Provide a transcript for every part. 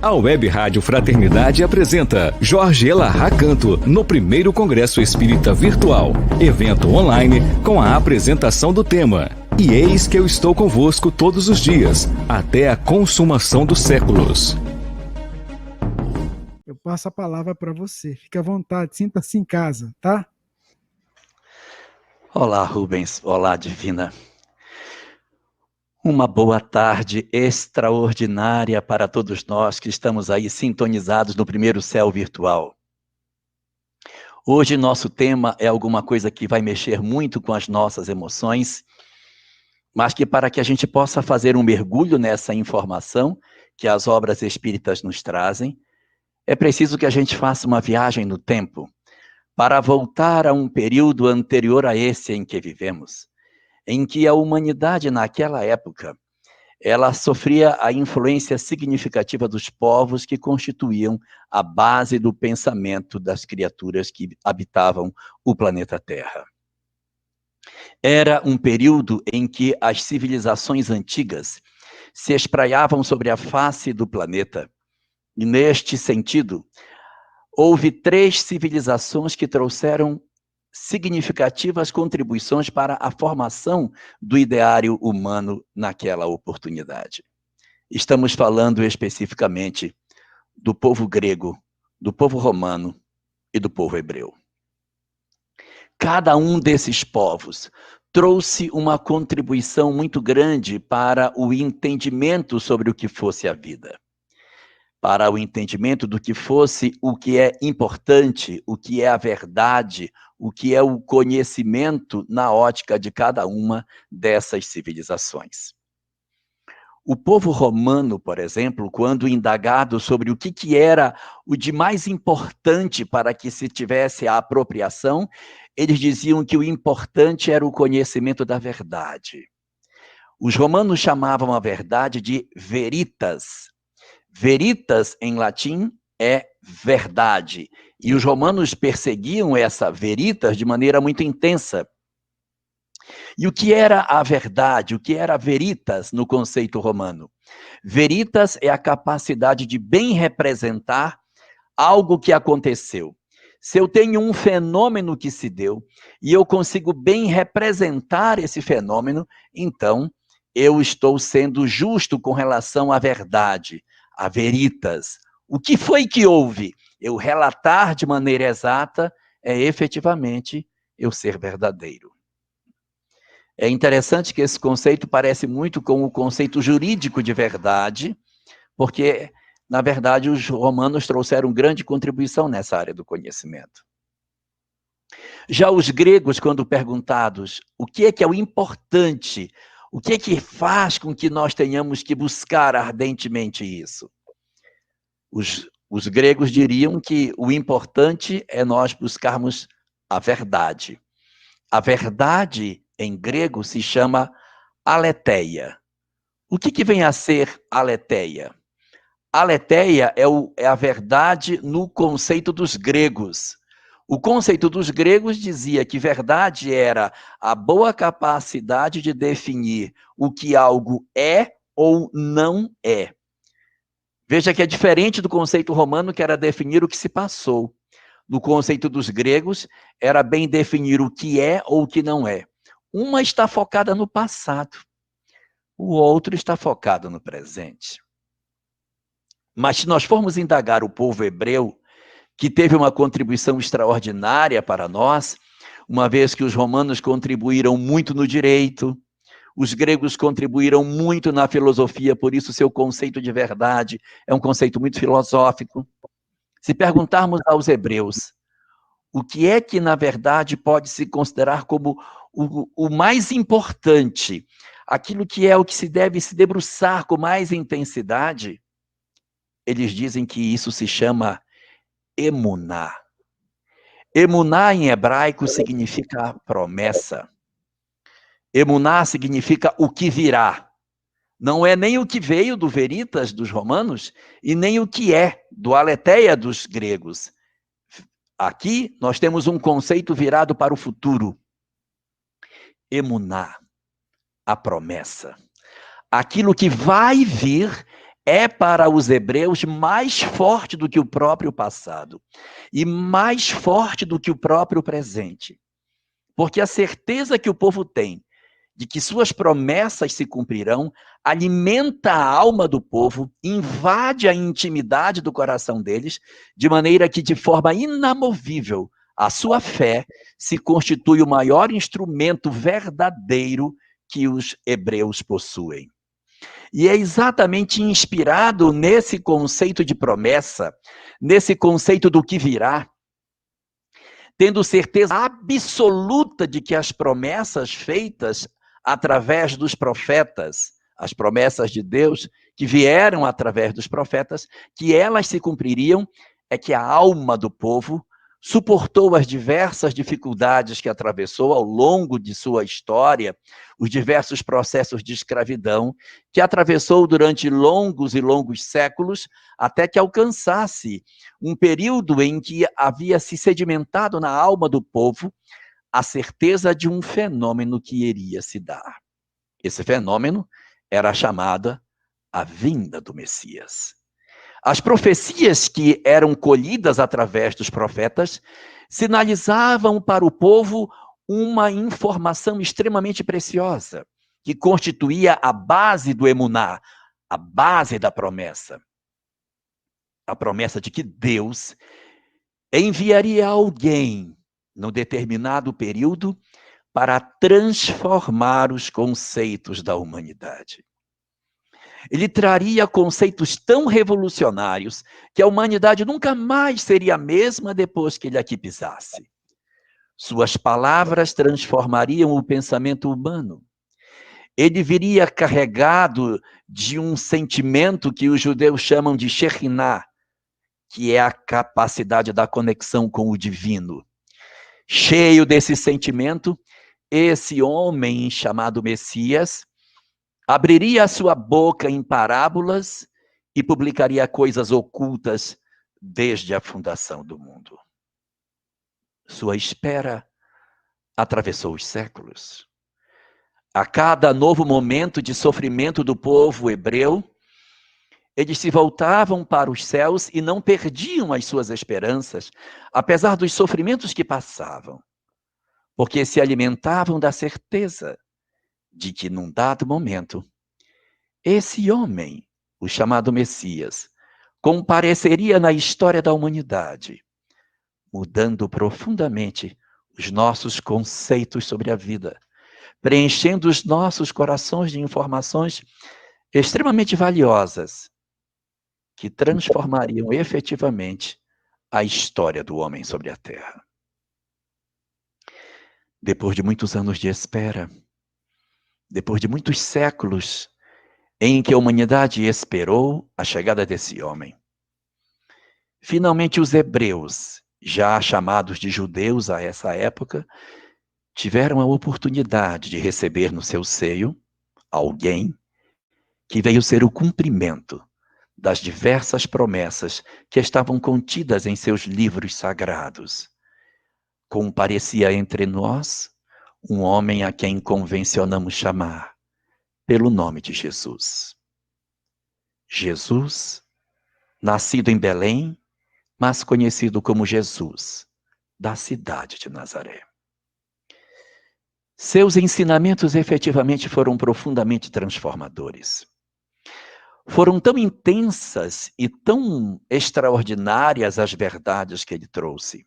A Web Rádio Fraternidade apresenta Jorge Elahá Canto no primeiro Congresso Espírita Virtual, evento online com a apresentação do tema E eis que eu estou convosco todos os dias, até a consumação dos séculos. Eu passo a palavra para você. Fique à vontade, sinta-se em casa, tá? Olá, Rubens. Olá, Divina. Uma boa tarde extraordinária para todos nós que estamos aí sintonizados no primeiro céu virtual. Hoje nosso tema é alguma coisa que vai mexer muito com as nossas emoções, mas que para que a gente possa fazer um mergulho nessa informação que as obras espíritas nos trazem, é preciso que a gente faça uma viagem no tempo para voltar a um período anterior a esse em que vivemos, em que a humanidade naquela época, ela sofria a influência significativa dos povos que constituíam a base do pensamento das criaturas que habitavam o planeta Terra. Era um período em que as civilizações antigas se espraiavam sobre a face do planeta, e neste sentido, houve 3 civilizações que trouxeram significativas contribuições para a formação do ideário humano naquela oportunidade. Estamos falando especificamente do povo grego, do povo romano e do povo hebreu. Cada um desses povos trouxe uma contribuição muito grande para o entendimento sobre o que fosse a vida, para o entendimento do que fosse o que é importante, o que é a verdade, o que é o conhecimento na ótica de cada uma dessas civilizações. O povo romano, por exemplo, quando indagado sobre o que era o de mais importante para que se tivesse a apropriação, eles diziam que o importante era o conhecimento da verdade. Os romanos chamavam a verdade de veritas. Veritas, em latim, é verdade. E os romanos perseguiam essa veritas de maneira muito intensa. E o que era a verdade? O que era veritas no conceito romano? Veritas é a capacidade de bem representar algo que aconteceu. Se eu tenho um fenômeno que se deu e eu consigo bem representar esse fenômeno, então eu estou sendo justo com relação à verdade, a veritas. O que foi que houve? Eu relatar de maneira exata é efetivamente eu ser verdadeiro. É interessante que esse conceito parece muito com o conceito jurídico de verdade, porque, na verdade, os romanos trouxeram grande contribuição nessa área do conhecimento. Já os gregos, quando perguntados o que é o importante, o que é que faz com que nós tenhamos que buscar ardentemente isso? Os gregos diriam que o importante é nós buscarmos a verdade. A verdade, em grego, se chama aletheia. O que vem a ser aletheia? Aletheia é a verdade no conceito dos gregos. O conceito dos gregos dizia que verdade era a boa capacidade de definir o que algo é ou não é. Veja que é diferente do conceito romano, que era definir o que se passou. No conceito dos gregos, era bem definir o que é ou o que não é. Uma está focada no passado, o outro está focado no presente. Mas se nós formos indagar o povo hebreu, que teve uma contribuição extraordinária para nós, uma vez que os romanos contribuíram muito no direito, os gregos contribuíram muito na filosofia, por isso seu conceito de verdade é um conceito muito filosófico. Se perguntarmos aos hebreus, o que é que, na verdade, pode se considerar como o mais importante, aquilo que é o que se deve se debruçar com mais intensidade, eles dizem que isso se chama emuná. Emuná em hebraico significa promessa. Emuná significa o que virá. Não é nem o que veio do veritas dos romanos e nem o que é do aletheia dos gregos. Aqui nós temos um conceito virado para o futuro. Emuná, a promessa. Aquilo que vai vir é para os hebreus mais forte do que o próprio passado e mais forte do que o próprio presente. Porque a certeza que o povo tem de que suas promessas se cumprirão alimenta a alma do povo, invade a intimidade do coração deles, de maneira que, de forma inamovível, a sua fé se constitui o maior instrumento verdadeiro que os hebreus possuem. E é exatamente inspirado nesse conceito de promessa, nesse conceito do que virá, tendo certeza absoluta de que as promessas feitas através dos profetas, as promessas de Deus que vieram através dos profetas, que elas se cumpririam, é que a alma do povo suportou as diversas dificuldades que atravessou ao longo de sua história, os diversos processos de escravidão que atravessou durante longos e longos séculos, até que alcançasse um período em que havia se sedimentado na alma do povo a certeza de um fenômeno que iria se dar. Esse fenômeno era chamada a vinda do Messias. As profecias que eram colhidas através dos profetas sinalizavam para o povo uma informação extremamente preciosa, que constituía a base do emuná, a base da promessa. A promessa de que Deus enviaria alguém, num determinado período, para transformar os conceitos da humanidade. Ele traria conceitos tão revolucionários que a humanidade nunca mais seria a mesma depois que ele aqui pisasse. Suas palavras transformariam o pensamento humano. Ele viria carregado de um sentimento que os judeus chamam de Shekhinah, que é a capacidade da conexão com o divino. Cheio desse sentimento, esse homem chamado Messias abriria a sua boca em parábolas e publicaria coisas ocultas desde a fundação do mundo. Sua espera atravessou os séculos. A cada novo momento de sofrimento do povo hebreu, eles se voltavam para os céus e não perdiam as suas esperanças, apesar dos sofrimentos que passavam, porque se alimentavam da certeza de que, num dado momento, esse homem, o chamado Messias, compareceria na história da humanidade, mudando profundamente os nossos conceitos sobre a vida, preenchendo os nossos corações de informações extremamente valiosas, que transformariam efetivamente a história do homem sobre a Terra. Depois de muitos anos de espera, depois de muitos séculos em que a humanidade esperou a chegada desse homem, finalmente os hebreus, já chamados de judeus a essa época, tiveram a oportunidade de receber no seu seio alguém que veio ser o cumprimento das diversas promessas que estavam contidas em seus livros sagrados. Comparecia entre nós um homem a quem convencionamos chamar pelo nome de Jesus. Jesus, nascido em Belém, mas conhecido como Jesus, da cidade de Nazaré. Seus ensinamentos efetivamente foram profundamente transformadores. Foram tão intensas e tão extraordinárias as verdades que ele trouxe,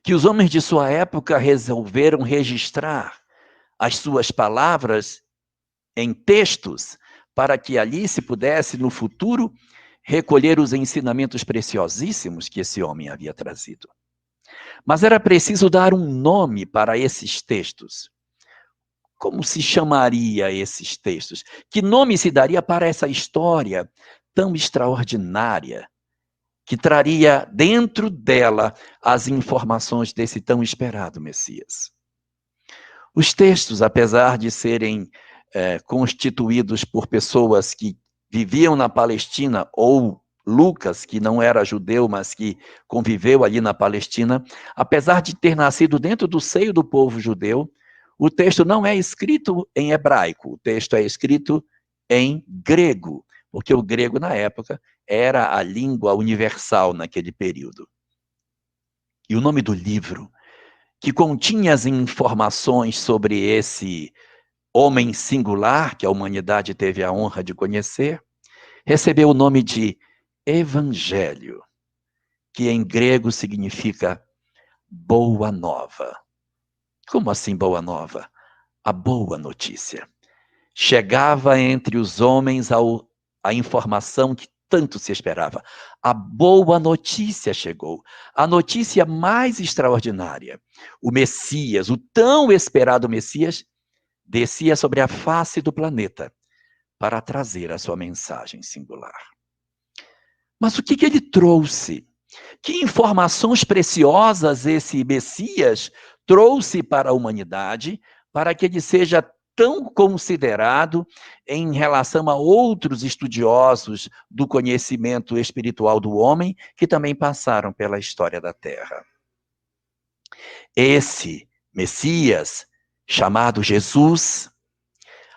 que os homens de sua época resolveram registrar as suas palavras em textos, para que ali se pudesse, no futuro, recolher os ensinamentos preciosíssimos que esse homem havia trazido. Mas era preciso dar um nome para esses textos. Como se chamaria esses textos? Que nome se daria para essa história tão extraordinária, que traria dentro dela as informações desse tão esperado Messias? Os textos, apesar de serem constituídos por pessoas que viviam na Palestina, ou Lucas, que não era judeu, mas que conviveu ali na Palestina, apesar de ter nascido dentro do seio do povo judeu, o texto não é escrito em hebraico, o texto é escrito em grego, porque o grego, na época, era a língua universal naquele período. E o nome do livro, que continha as informações sobre esse homem singular, que a humanidade teve a honra de conhecer, recebeu o nome de Evangelho, que em grego significa boa nova. Como assim boa nova? A boa notícia. Chegava entre os homens a informação que tanto se esperava. A boa notícia chegou. A notícia mais extraordinária. O Messias, o tão esperado Messias, descia sobre a face do planeta para trazer a sua mensagem singular. Mas o que ele trouxe? Que informações preciosas esse Messias trouxe para a humanidade, para que ele seja tão considerado em relação a outros estudiosos do conhecimento espiritual do homem, que também passaram pela história da Terra. Esse Messias, chamado Jesus,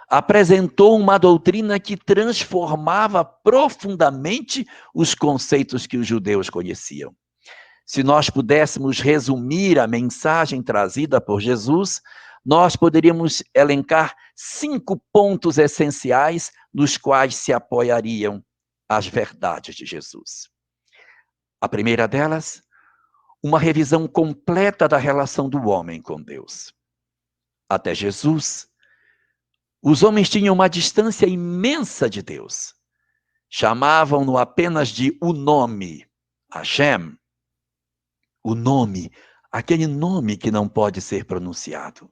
apresentou uma doutrina que transformava profundamente os conceitos que os judeus conheciam. Se nós pudéssemos resumir a mensagem trazida por Jesus, nós poderíamos elencar 5 pontos essenciais nos quais se apoiariam as verdades de Jesus. A primeira delas, uma revisão completa da relação do homem com Deus. Até Jesus, os homens tinham uma distância imensa de Deus. Chamavam-no apenas de o nome, Hashem. O nome, aquele nome que não pode ser pronunciado.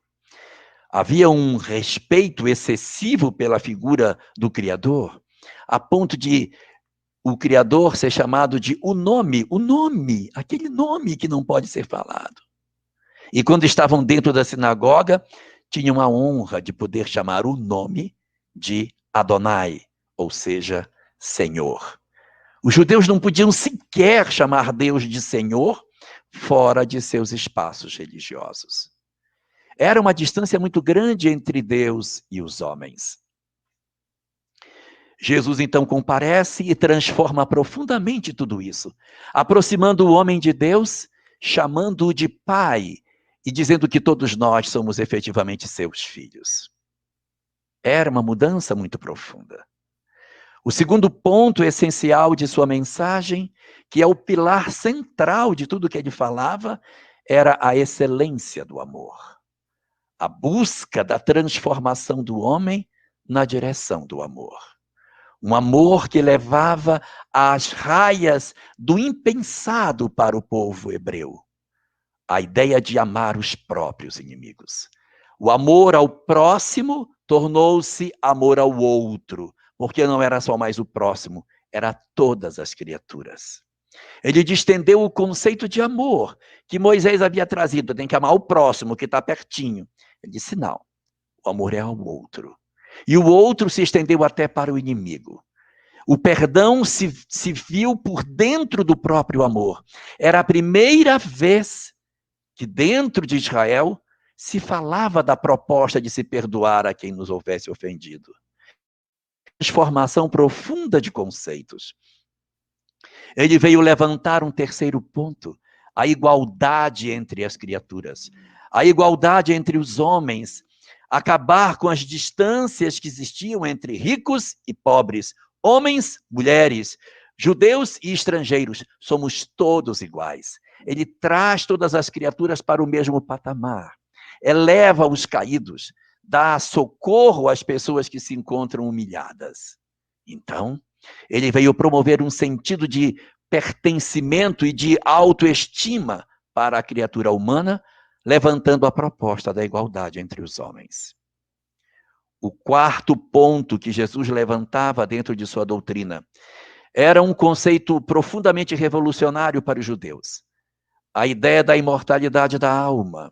Havia um respeito excessivo pela figura do Criador, a ponto de o Criador ser chamado de o nome, aquele nome que não pode ser falado. E quando estavam dentro da sinagoga, tinham a honra de poder chamar o nome de Adonai, ou seja, Senhor. Os judeus não podiam sequer chamar Deus de Senhor fora de seus espaços religiosos. Era uma distância muito grande entre Deus e os homens. Jesus então comparece e transforma profundamente tudo isso, aproximando o homem de Deus, chamando-o de Pai, e dizendo que todos nós somos efetivamente seus filhos. Era uma mudança muito profunda. O segundo ponto essencial de sua mensagem, que é o pilar central de tudo que ele falava, era a excelência do amor. A busca da transformação do homem na direção do amor. Um amor que levava às raias do impensado para o povo hebreu. A ideia de amar os próprios inimigos. O amor ao próximo tornou-se amor ao outro, porque não era só mais o próximo, era todas as criaturas. Ele distendeu o conceito de amor que Moisés havia trazido, tem que amar o próximo que está pertinho. Ele disse, não, o amor é ao outro. E o outro se estendeu até para o inimigo. O perdão se viu por dentro do próprio amor. Era a primeira vez que dentro de Israel se falava da proposta de se perdoar a quem nos houvesse ofendido. Transformação profunda de conceitos. Ele veio levantar um terceiro ponto, a igualdade entre as criaturas, a igualdade entre os homens, acabar com as distâncias que existiam entre ricos e pobres, homens, mulheres, judeus e estrangeiros, somos todos iguais. Ele traz todas as criaturas para o mesmo patamar, eleva os caídos, dá socorro às pessoas que se encontram humilhadas. Então, ele veio promover um sentido de pertencimento e de autoestima para a criatura humana, levantando a proposta da igualdade entre os homens. O quarto ponto que Jesus levantava dentro de sua doutrina era um conceito profundamente revolucionário para os judeus. A ideia da imortalidade da alma.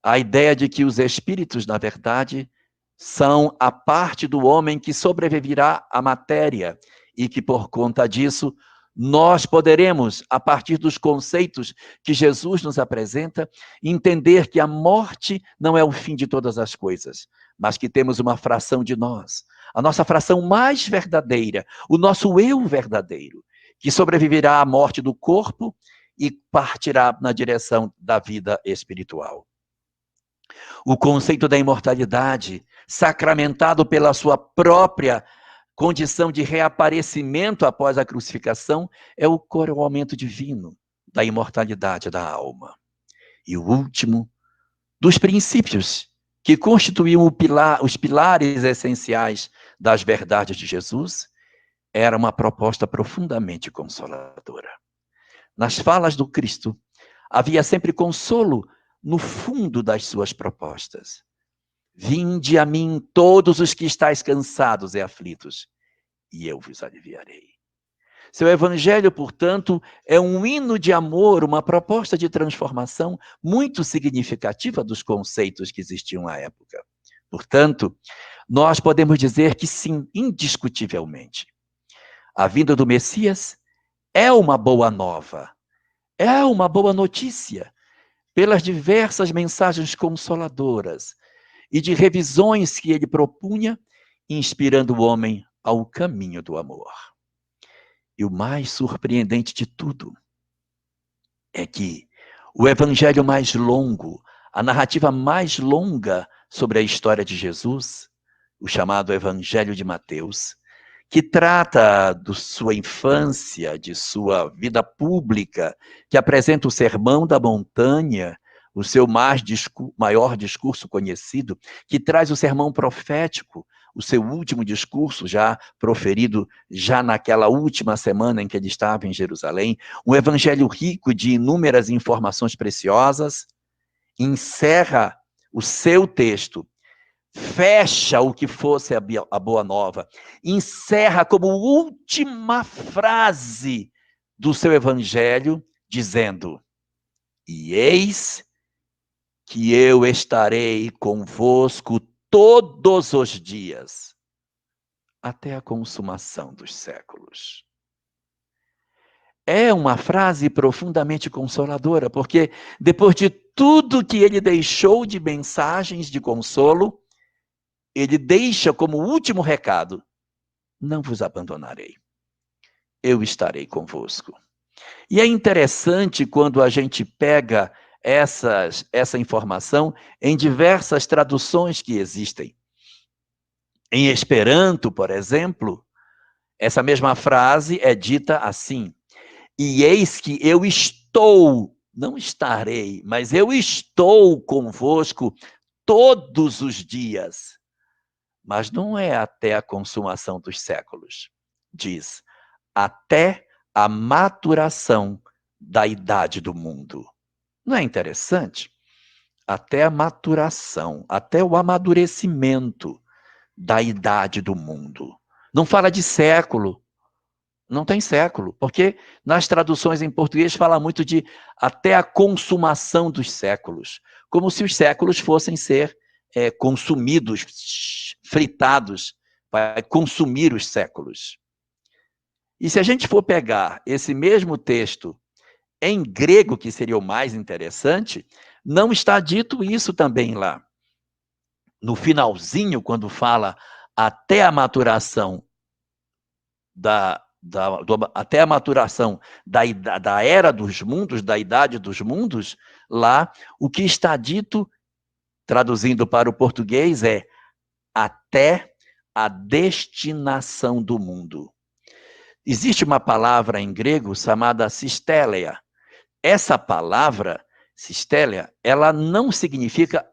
A ideia de que os espíritos, na verdade, são a parte do homem que sobreviverá à matéria e que, por conta disso, nós poderemos, a partir dos conceitos que Jesus nos apresenta, entender que a morte não é o fim de todas as coisas, mas que temos uma fração de nós, a nossa fração mais verdadeira, o nosso eu verdadeiro, que sobreviverá à morte do corpo e partirá na direção da vida espiritual. O conceito da imortalidade, sacramentado pela sua própria condição de reaparecimento após a crucificação, é o coroamento divino da imortalidade da alma. E o último dos princípios que constituíam os pilares essenciais das verdades de Jesus era uma proposta profundamente consoladora. Nas falas do Cristo, havia sempre consolo no fundo das suas propostas. Vinde a mim todos os que estáis cansados e aflitos, e eu vos aliviarei. Seu evangelho, portanto, é um hino de amor, uma proposta de transformação muito significativa dos conceitos que existiam à época. Portanto, nós podemos dizer que sim, indiscutivelmente, a vinda do Messias é uma boa nova, é uma boa notícia, pelas diversas mensagens consoladoras e de revisões que ele propunha, inspirando o homem ao caminho do amor. E o mais surpreendente de tudo é que o evangelho mais longo, a narrativa mais longa sobre a história de Jesus, o chamado Evangelho de Mateus, que trata de sua infância, de sua vida pública, que apresenta o Sermão da Montanha, o seu maior discurso conhecido, que traz o sermão profético, o seu último discurso já proferido já naquela última semana em que ele estava em Jerusalém, um evangelho rico de inúmeras informações preciosas, encerra o seu texto, fecha o que fosse a boa nova, encerra como última frase do seu evangelho, dizendo: e eis que eu estarei convosco todos os dias, até a consumação dos séculos. É uma frase profundamente consoladora, porque depois de tudo que ele deixou de mensagens de consolo, ele deixa como último recado: não vos abandonarei, eu estarei convosco. E é interessante quando a gente pega essa informação em diversas traduções que existem. Em Esperanto, por exemplo, essa mesma frase é dita assim: e eis que eu estou, não estarei, mas eu estou convosco todos os dias. Mas não é até a consumação dos séculos. Diz, até a maturação da idade do mundo. Não é interessante? Até a maturação, até o amadurecimento da idade do mundo. Não fala de século, não tem século, porque nas traduções em português fala muito de até a consumação dos séculos, como se os séculos fossem ser consumidos, fritados, para consumir os séculos. E se a gente for pegar esse mesmo texto em grego, que seria o mais interessante, não está dito isso também lá. No finalzinho, quando fala até a maturação até a maturação da era dos mundos, da idade dos mundos, lá o que está dito, traduzindo para o português, é até a destinação do mundo. Existe uma palavra em grego chamada sisteleia. Essa palavra, sisteleia, ela não significa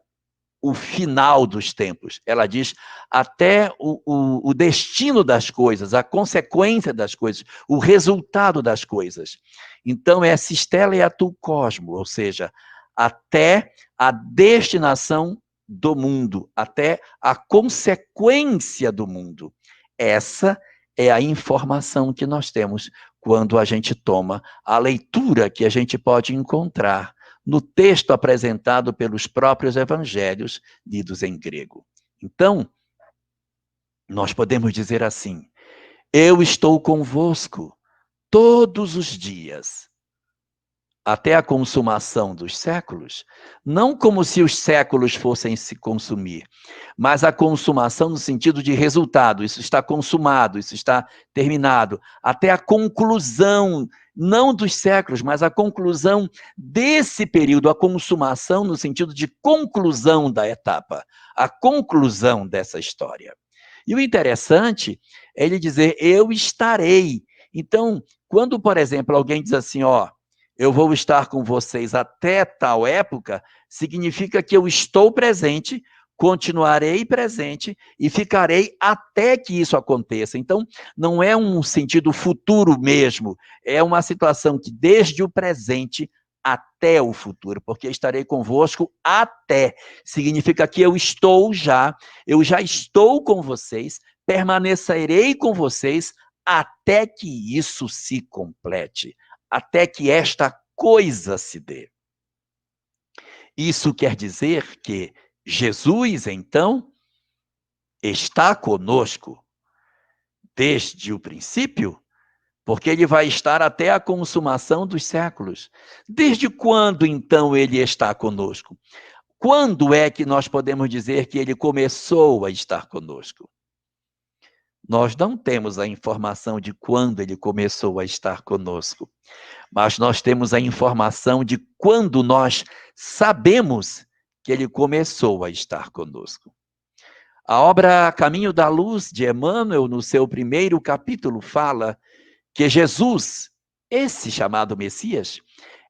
o final dos tempos. Ela diz até o destino das coisas, a consequência das coisas, o resultado das coisas. Então, é sisteleia tu cosmo, ou seja, até a destinação do mundo, até a consequência do mundo. Essa é a informação que nós temos quando a gente toma a leitura que a gente pode encontrar no texto apresentado pelos próprios evangelhos lidos em grego. Então, nós podemos dizer assim: eu estou convosco todos os dias, até a consumação dos séculos, não como se os séculos fossem se consumir, mas a consumação no sentido de resultado, isso está consumado, isso está terminado, até a conclusão, não dos séculos, mas a conclusão desse período, a consumação no sentido de conclusão da etapa, a conclusão dessa história. E o interessante é ele dizer, eu estarei. Então, quando, por exemplo, alguém diz assim, ó, eu vou estar com vocês até tal época, significa que eu estou presente, continuarei presente e ficarei até que isso aconteça. Então, não é um sentido futuro mesmo, é uma situação que desde o presente até o futuro, porque estarei convosco até. Significa que eu já estou com vocês, permanecerei com vocês até que isso se complete. Até que esta coisa se dê. Isso quer dizer que Jesus, então, está conosco desde o princípio, porque ele vai estar até a consumação dos séculos. Desde quando, então, ele está conosco? Quando é que nós podemos dizer que ele começou a estar conosco? Nós não temos a informação de quando ele começou a estar conosco, mas nós temos a informação de quando nós sabemos que ele começou a estar conosco. A obra Caminho da Luz, de Emmanuel, no seu primeiro capítulo, fala que Jesus, esse chamado Messias,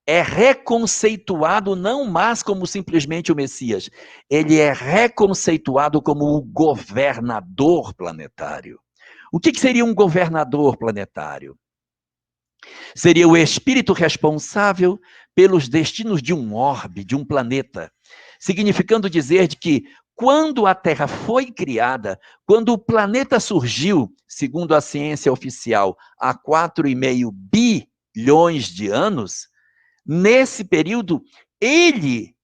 é reconceituado não mais como simplesmente o Messias, ele é reconceituado como o governador planetário. O que seria um governador planetário? Seria o espírito responsável pelos destinos de um orbe, de um planeta, significando dizer de que quando a Terra foi criada, quando o planeta surgiu, segundo a ciência oficial, há 4,5 bilhões de anos, nesse período, ele,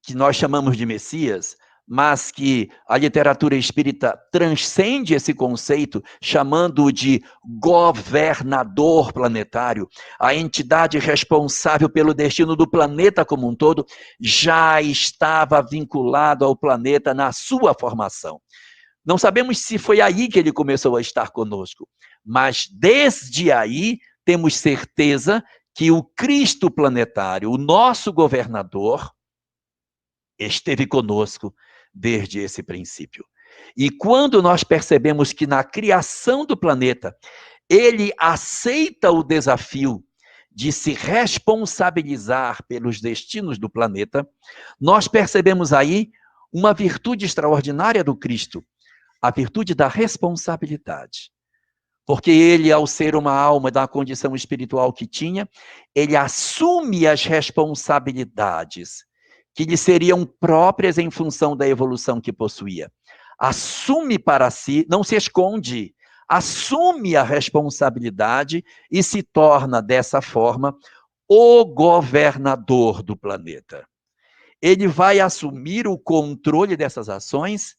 que nós chamamos de Messias, mas que a literatura espírita transcende esse conceito, chamando-o de governador planetário, a entidade responsável pelo destino do planeta como um todo, já estava vinculado ao planeta na sua formação. Não sabemos se foi aí que ele começou a estar conosco, mas desde aí temos certeza que o Cristo planetário, o nosso governador, esteve conosco desde esse princípio. E quando nós percebemos que na criação do planeta, ele aceita o desafio de se responsabilizar pelos destinos do planeta, nós percebemos aí uma virtude extraordinária do Cristo, a virtude da responsabilidade. Porque ele, ao ser uma alma da condição espiritual que tinha, ele assume as responsabilidades que lhe seriam próprias em função da evolução que possuía. Assume para si, não se esconde, assume a responsabilidade e se torna, dessa forma, o governador do planeta. Ele vai assumir o controle dessas ações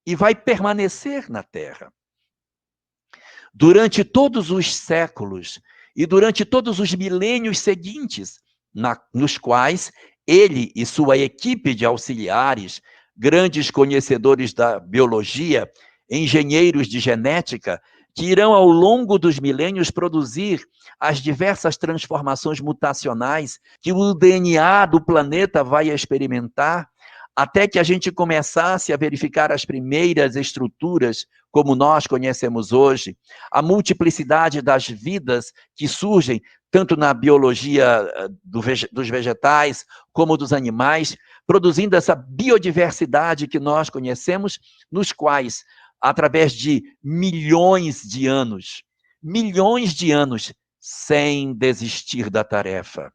e vai permanecer na Terra. Durante todos os séculos e durante todos os milênios seguintes, nos quais ele e sua equipe de auxiliares, grandes conhecedores da biologia, engenheiros de genética, que irão ao longo dos milênios produzir as diversas transformações mutacionais que o DNA do planeta vai experimentar, até que a gente começasse a verificar as primeiras estruturas como nós conhecemos hoje, a multiplicidade das vidas que surgem tanto na biologia dos vegetais como dos animais, produzindo essa biodiversidade que nós conhecemos, nos quais, através de milhões de anos, sem desistir da tarefa,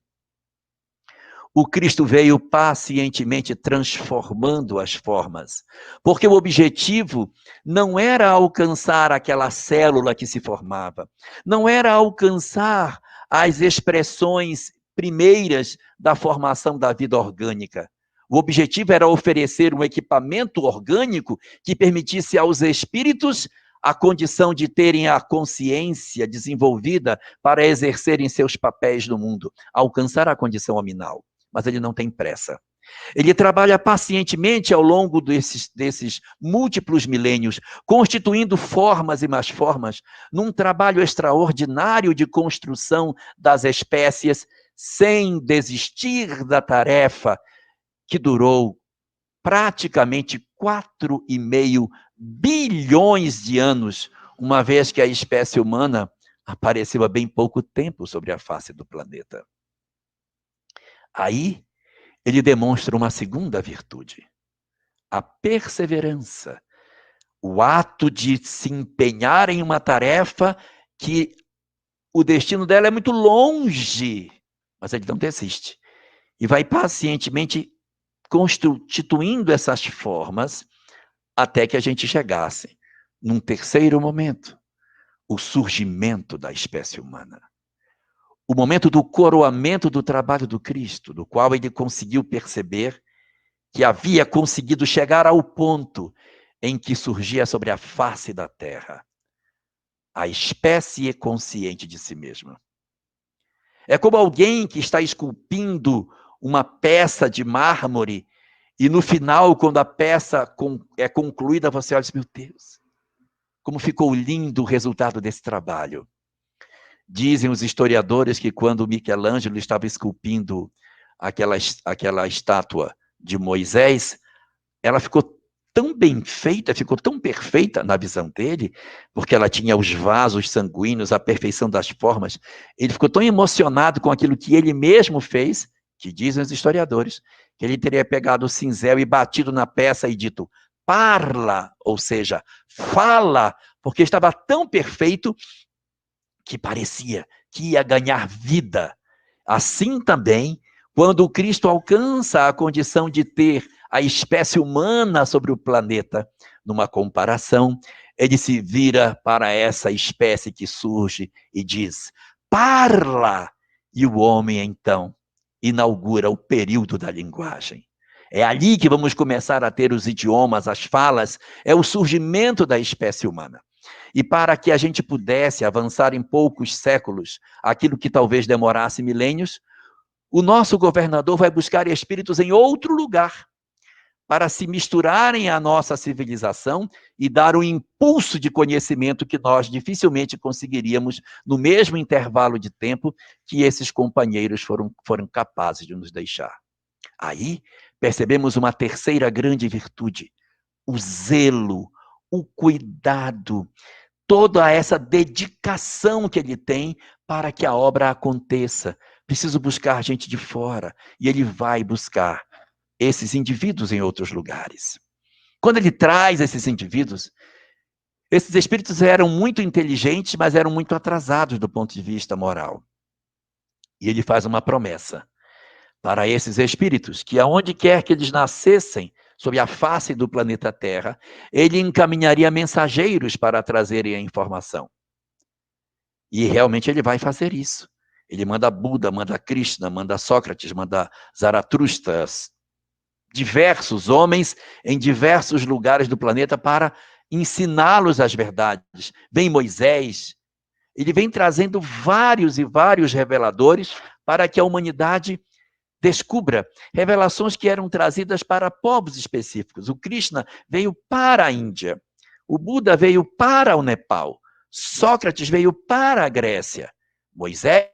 o Cristo veio pacientemente transformando as formas, porque o objetivo não era alcançar aquela célula que se formava, não era alcançar as expressões primeiras da formação da vida orgânica. O objetivo era oferecer um equipamento orgânico que permitisse aos espíritos a condição de terem a consciência desenvolvida para exercerem seus papéis no mundo, alcançar a condição hominal. Mas ele não tem pressa. Ele trabalha pacientemente ao longo desses múltiplos milênios, constituindo formas e mais formas, num trabalho extraordinário de construção das espécies, sem desistir da tarefa que durou praticamente 4,5 bilhões de anos, uma vez que a espécie humana apareceu há bem pouco tempo sobre a face do planeta. Aí, ele demonstra uma segunda virtude, a perseverança, o ato de se empenhar em uma tarefa que o destino dela é muito longe, mas ele não desiste. E vai pacientemente constituindo essas formas até que a gente chegasse num terceiro momento, o surgimento da espécie humana. O momento do coroamento do trabalho do Cristo, do qual ele conseguiu perceber que havia conseguido chegar ao ponto em que surgia sobre a face da terra a espécie consciente de si mesma. É como alguém que está esculpindo uma peça de mármore e no final, quando a peça é concluída, você olha e diz, meu Deus, como ficou lindo o resultado desse trabalho. Dizem os historiadores que quando Michelangelo estava esculpindo aquela estátua de Moisés, ela ficou tão bem feita, ficou tão perfeita na visão dele, porque ela tinha os vasos sanguíneos, a perfeição das formas. Ele ficou tão emocionado com aquilo que ele mesmo fez, que dizem os historiadores, que ele teria pegado o cinzel e batido na peça e dito, parla, ou seja, fala, porque estava tão perfeito que parecia que ia ganhar vida. Assim também, quando o Cristo alcança a condição de ter a espécie humana sobre o planeta, numa comparação, ele se vira para essa espécie que surge e diz, parla! E o homem, então, inaugura o período da linguagem. É ali que vamos começar a ter os idiomas, as falas, é o surgimento da espécie humana. E para que a gente pudesse avançar em poucos séculos, aquilo que talvez demorasse milênios, o nosso governador vai buscar espíritos em outro lugar, para se misturarem à nossa civilização e dar um impulso de conhecimento que nós dificilmente conseguiríamos no mesmo intervalo de tempo que esses companheiros foram capazes de nos deixar. Aí, percebemos uma terceira grande virtude, o zelo, o cuidado, toda essa dedicação que ele tem para que a obra aconteça. Preciso buscar gente de fora, e ele vai buscar esses indivíduos em outros lugares. Quando ele traz esses indivíduos, esses espíritos eram muito inteligentes, mas eram muito atrasados do ponto de vista moral. E ele faz uma promessa para esses espíritos, que aonde quer que eles nascessem, sobre a face do planeta Terra, ele encaminharia mensageiros para trazerem a informação. E realmente ele vai fazer isso. Ele manda Buda, manda Krishna, manda Sócrates, manda Zaratustra, diversos homens em diversos lugares do planeta para ensiná-los as verdades. Vem Moisés, ele vem trazendo vários e vários reveladores para que a humanidade descubra revelações que eram trazidas para povos específicos. O Krishna veio para a Índia, o Buda veio para o Nepal, Sócrates veio para a Grécia, Moisés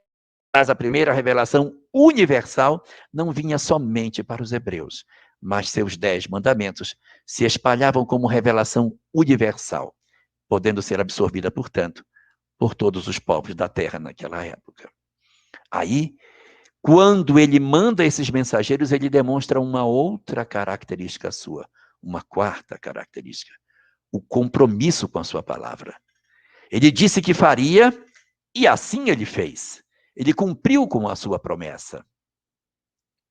traz a primeira revelação universal, não vinha somente para os hebreus, mas seus 10 mandamentos se espalhavam como revelação universal, podendo ser absorvida, portanto, por todos os povos da terra naquela época. Aí, quando ele manda esses mensageiros, ele demonstra uma outra característica sua, uma quarta característica, o compromisso com a sua palavra. Ele disse que faria, e assim ele fez. Ele cumpriu com a sua promessa.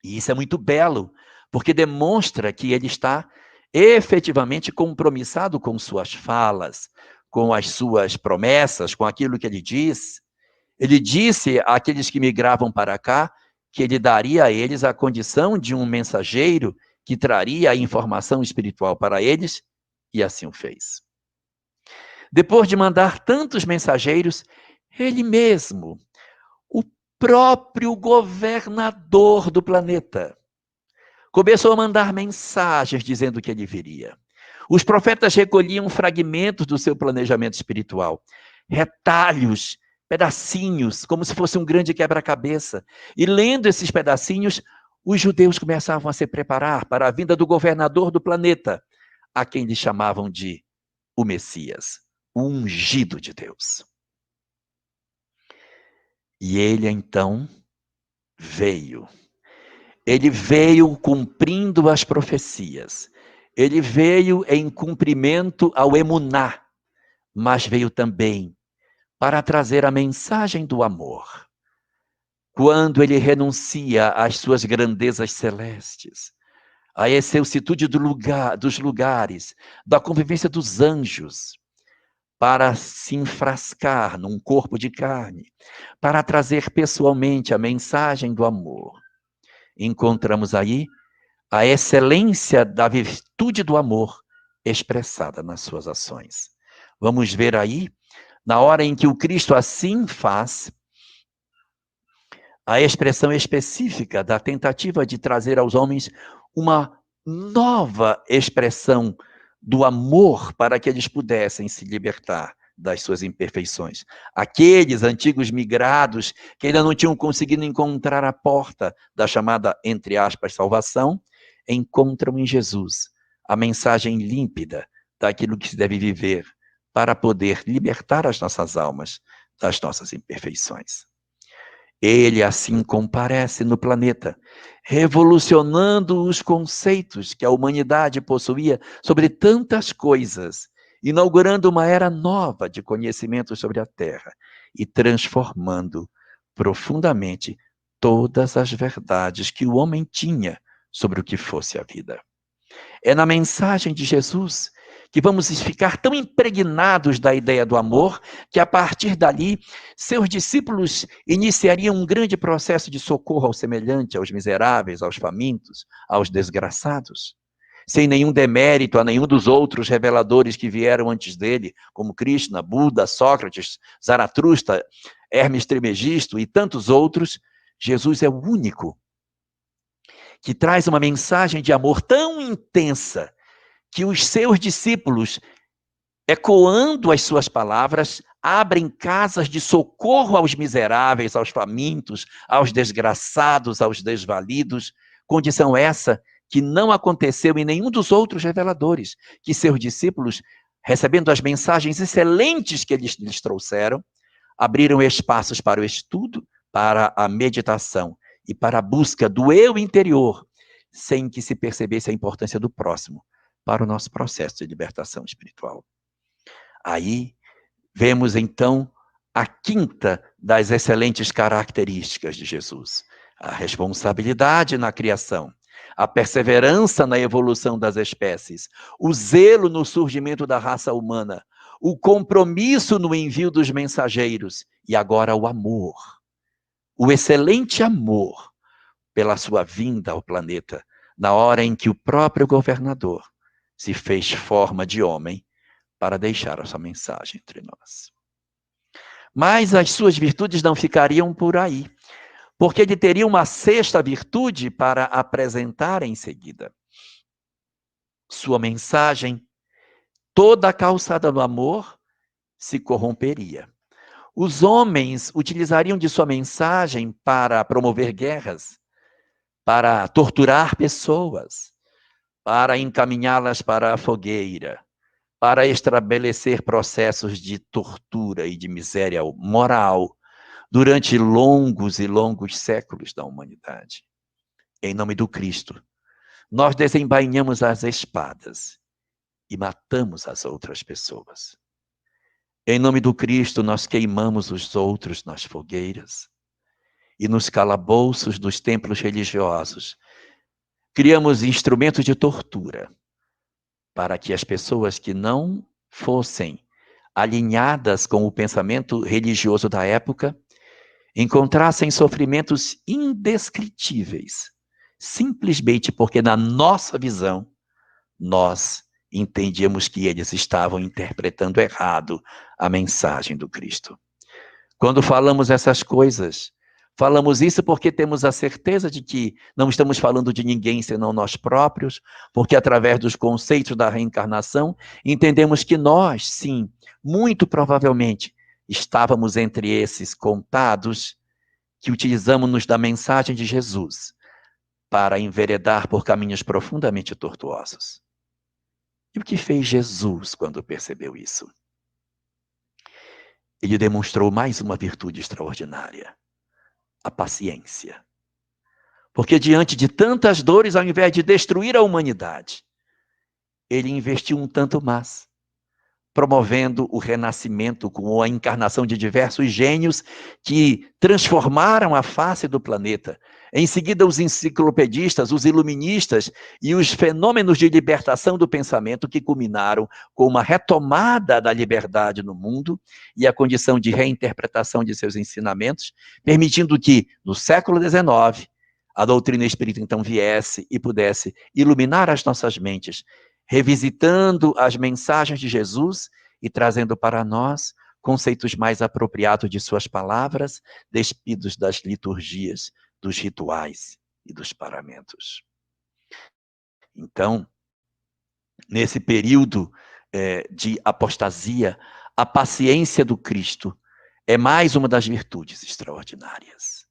E isso é muito belo, porque demonstra que ele está efetivamente compromissado com suas falas, com as suas promessas, com aquilo que ele diz. Ele disse àqueles que migravam para cá que ele daria a eles a condição de um mensageiro que traria a informação espiritual para eles, e assim o fez. Depois de mandar tantos mensageiros, ele mesmo, o próprio governador do planeta, começou a mandar mensagens dizendo que ele viria. Os profetas recolhiam fragmentos do seu planejamento espiritual, retalhos, pedacinhos, como se fosse um grande quebra-cabeça. E lendo esses pedacinhos, os judeus começavam a se preparar para a vinda do governador do planeta, a quem eles chamavam de o Messias, o ungido de Deus. E ele então veio. Ele veio cumprindo as profecias. Ele veio em cumprimento ao emuná, mas veio também para trazer a mensagem do amor. Quando ele renuncia às suas grandezas celestes, à excelsitude dos lugares, da convivência dos anjos, para se enfrascar num corpo de carne, para trazer pessoalmente a mensagem do amor. Encontramos aí a excelência da virtude do amor expressada nas suas ações. Vamos ver aí, na hora em que o Cristo assim faz, a expressão específica da tentativa de trazer aos homens uma nova expressão do amor para que eles pudessem se libertar das suas imperfeições. Aqueles antigos migrados que ainda não tinham conseguido encontrar a porta da chamada, entre aspas, salvação, encontram em Jesus a mensagem límpida daquilo que se deve viver para poder libertar as nossas almas das nossas imperfeições. Ele assim comparece no planeta, revolucionando os conceitos que a humanidade possuía sobre tantas coisas, inaugurando uma era nova de conhecimento sobre a Terra e transformando profundamente todas as verdades que o homem tinha sobre o que fosse a vida. É na mensagem de Jesus que vamos ficar tão impregnados da ideia do amor, que a partir dali, seus discípulos iniciariam um grande processo de socorro ao semelhante, aos miseráveis, aos famintos, aos desgraçados, sem nenhum demérito a nenhum dos outros reveladores que vieram antes dele, como Krishna, Buda, Sócrates, Zaratustra, Hermes Trismegisto e tantos outros. Jesus é o único que traz uma mensagem de amor tão intensa que os seus discípulos, ecoando as suas palavras, abrem casas de socorro aos miseráveis, aos famintos, aos desgraçados, aos desvalidos, condição essa que não aconteceu em nenhum dos outros reveladores, que seus discípulos, recebendo as mensagens excelentes que eles lhes trouxeram, abriram espaços para o estudo, para a meditação e para a busca do eu interior, sem que se percebesse a importância do próximo para o nosso processo de libertação espiritual. Aí, vemos então a quinta das excelentes características de Jesus: a responsabilidade na criação, a perseverança na evolução das espécies, o zelo no surgimento da raça humana, o compromisso no envio dos mensageiros e agora o amor, o excelente amor pela sua vinda ao planeta, na hora em que o próprio governador se fez forma de homem para deixar a sua mensagem entre nós. Mas as suas virtudes não ficariam por aí, porque ele teria uma sexta virtude para apresentar em seguida. Sua mensagem, toda calçada no amor, se corromperia. Os homens utilizariam de sua mensagem para promover guerras, para torturar pessoas, para encaminhá-las para a fogueira, para estabelecer processos de tortura e de miséria moral durante longos e longos séculos da humanidade. Em nome do Cristo, nós desembainhamos as espadas e matamos as outras pessoas. Em nome do Cristo, nós queimamos os outros nas fogueiras e nos calabouços dos templos religiosos. Criamos instrumentos de tortura para que as pessoas que não fossem alinhadas com o pensamento religioso da época encontrassem sofrimentos indescritíveis, simplesmente porque na nossa visão nós entendíamos que eles estavam interpretando errado a mensagem do Cristo. Quando falamos essas coisas, falamos isso porque temos a certeza de que não estamos falando de ninguém senão nós próprios, porque através dos conceitos da reencarnação, entendemos que nós, sim, muito provavelmente, estávamos entre esses contados que utilizamos-nos da mensagem de Jesus para enveredar por caminhos profundamente tortuosos. E o que fez Jesus quando percebeu isso? Ele demonstrou mais uma virtude extraordinária: a paciência. Porque diante de tantas dores, ao invés de destruir a humanidade, ele investiu um tanto mais, promovendo o renascimento com a encarnação de diversos gênios que transformaram a face do planeta. Em seguida, os enciclopedistas, os iluministas e os fenômenos de libertação do pensamento que culminaram com uma retomada da liberdade no mundo e a condição de reinterpretação de seus ensinamentos, permitindo que, no século XIX, a doutrina espírita então viesse e pudesse iluminar as nossas mentes, revisitando as mensagens de Jesus e trazendo para nós conceitos mais apropriados de suas palavras, despidos das liturgias, dos rituais e dos paramentos. Então, nesse período de apostasia, a paciência do Cristo é mais uma das virtudes extraordinárias.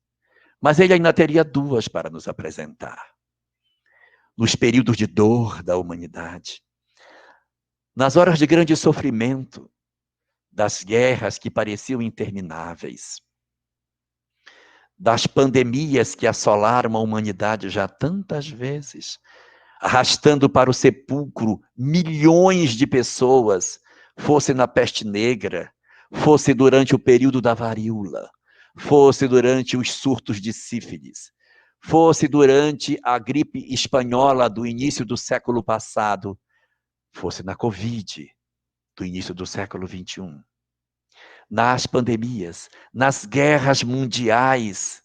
Mas ele ainda teria duas para nos apresentar. Nos períodos de dor da humanidade, nas horas de grande sofrimento, das guerras que pareciam intermináveis, das pandemias que assolaram a humanidade já tantas vezes, arrastando para o sepulcro milhões de pessoas, fosse na peste negra, fosse durante o período da varíola, fosse durante os surtos de sífilis, fosse durante a gripe espanhola do início do século passado, fosse na Covid do início do século XXI. Nas pandemias, nas guerras mundiais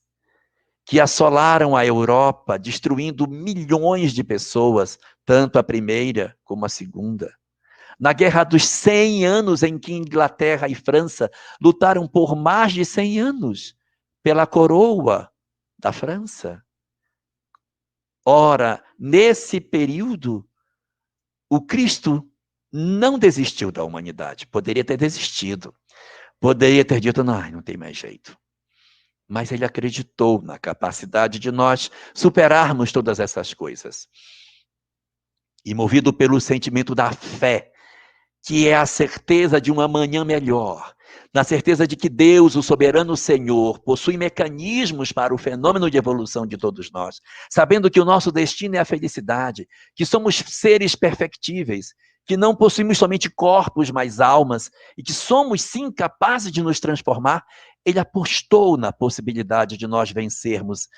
que assolaram a Europa, destruindo milhões de pessoas, tanto a primeira como a segunda. Na Guerra dos 100 anos, em que Inglaterra e França lutaram por mais de 100 anos pela coroa da França. Ora, nesse período, o Cristo não desistiu da humanidade. Poderia ter desistido. Poderia ter dito, não tem mais jeito. Mas ele acreditou na capacidade de nós superarmos todas essas coisas. E movido pelo sentimento da fé, que é a certeza de um amanhã melhor, na certeza de que Deus, o soberano Senhor, possui mecanismos para o fenômeno de evolução de todos nós, sabendo que o nosso destino é a felicidade, que somos seres perfectíveis, que não possuímos somente corpos, mas almas, e que somos sim capazes de nos transformar, ele apostou na possibilidade de nós vencermos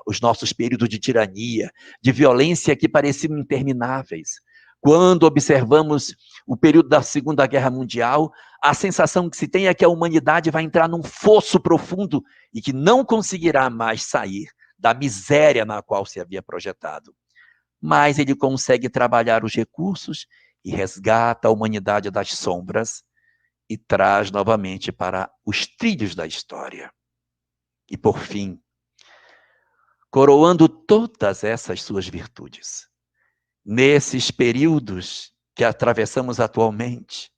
os nossos períodos de tirania, de violência que pareciam intermináveis. Quando observamos o período da Segunda Guerra Mundial, a sensação que se tem é que a humanidade vai entrar num fosso profundo e que não conseguirá mais sair da miséria na qual se havia projetado. Mas ele consegue trabalhar os recursos e resgata a humanidade das sombras e traz novamente para os trilhos da história. E por fim, coroando todas essas suas virtudes, nesses períodos que atravessamos atualmente,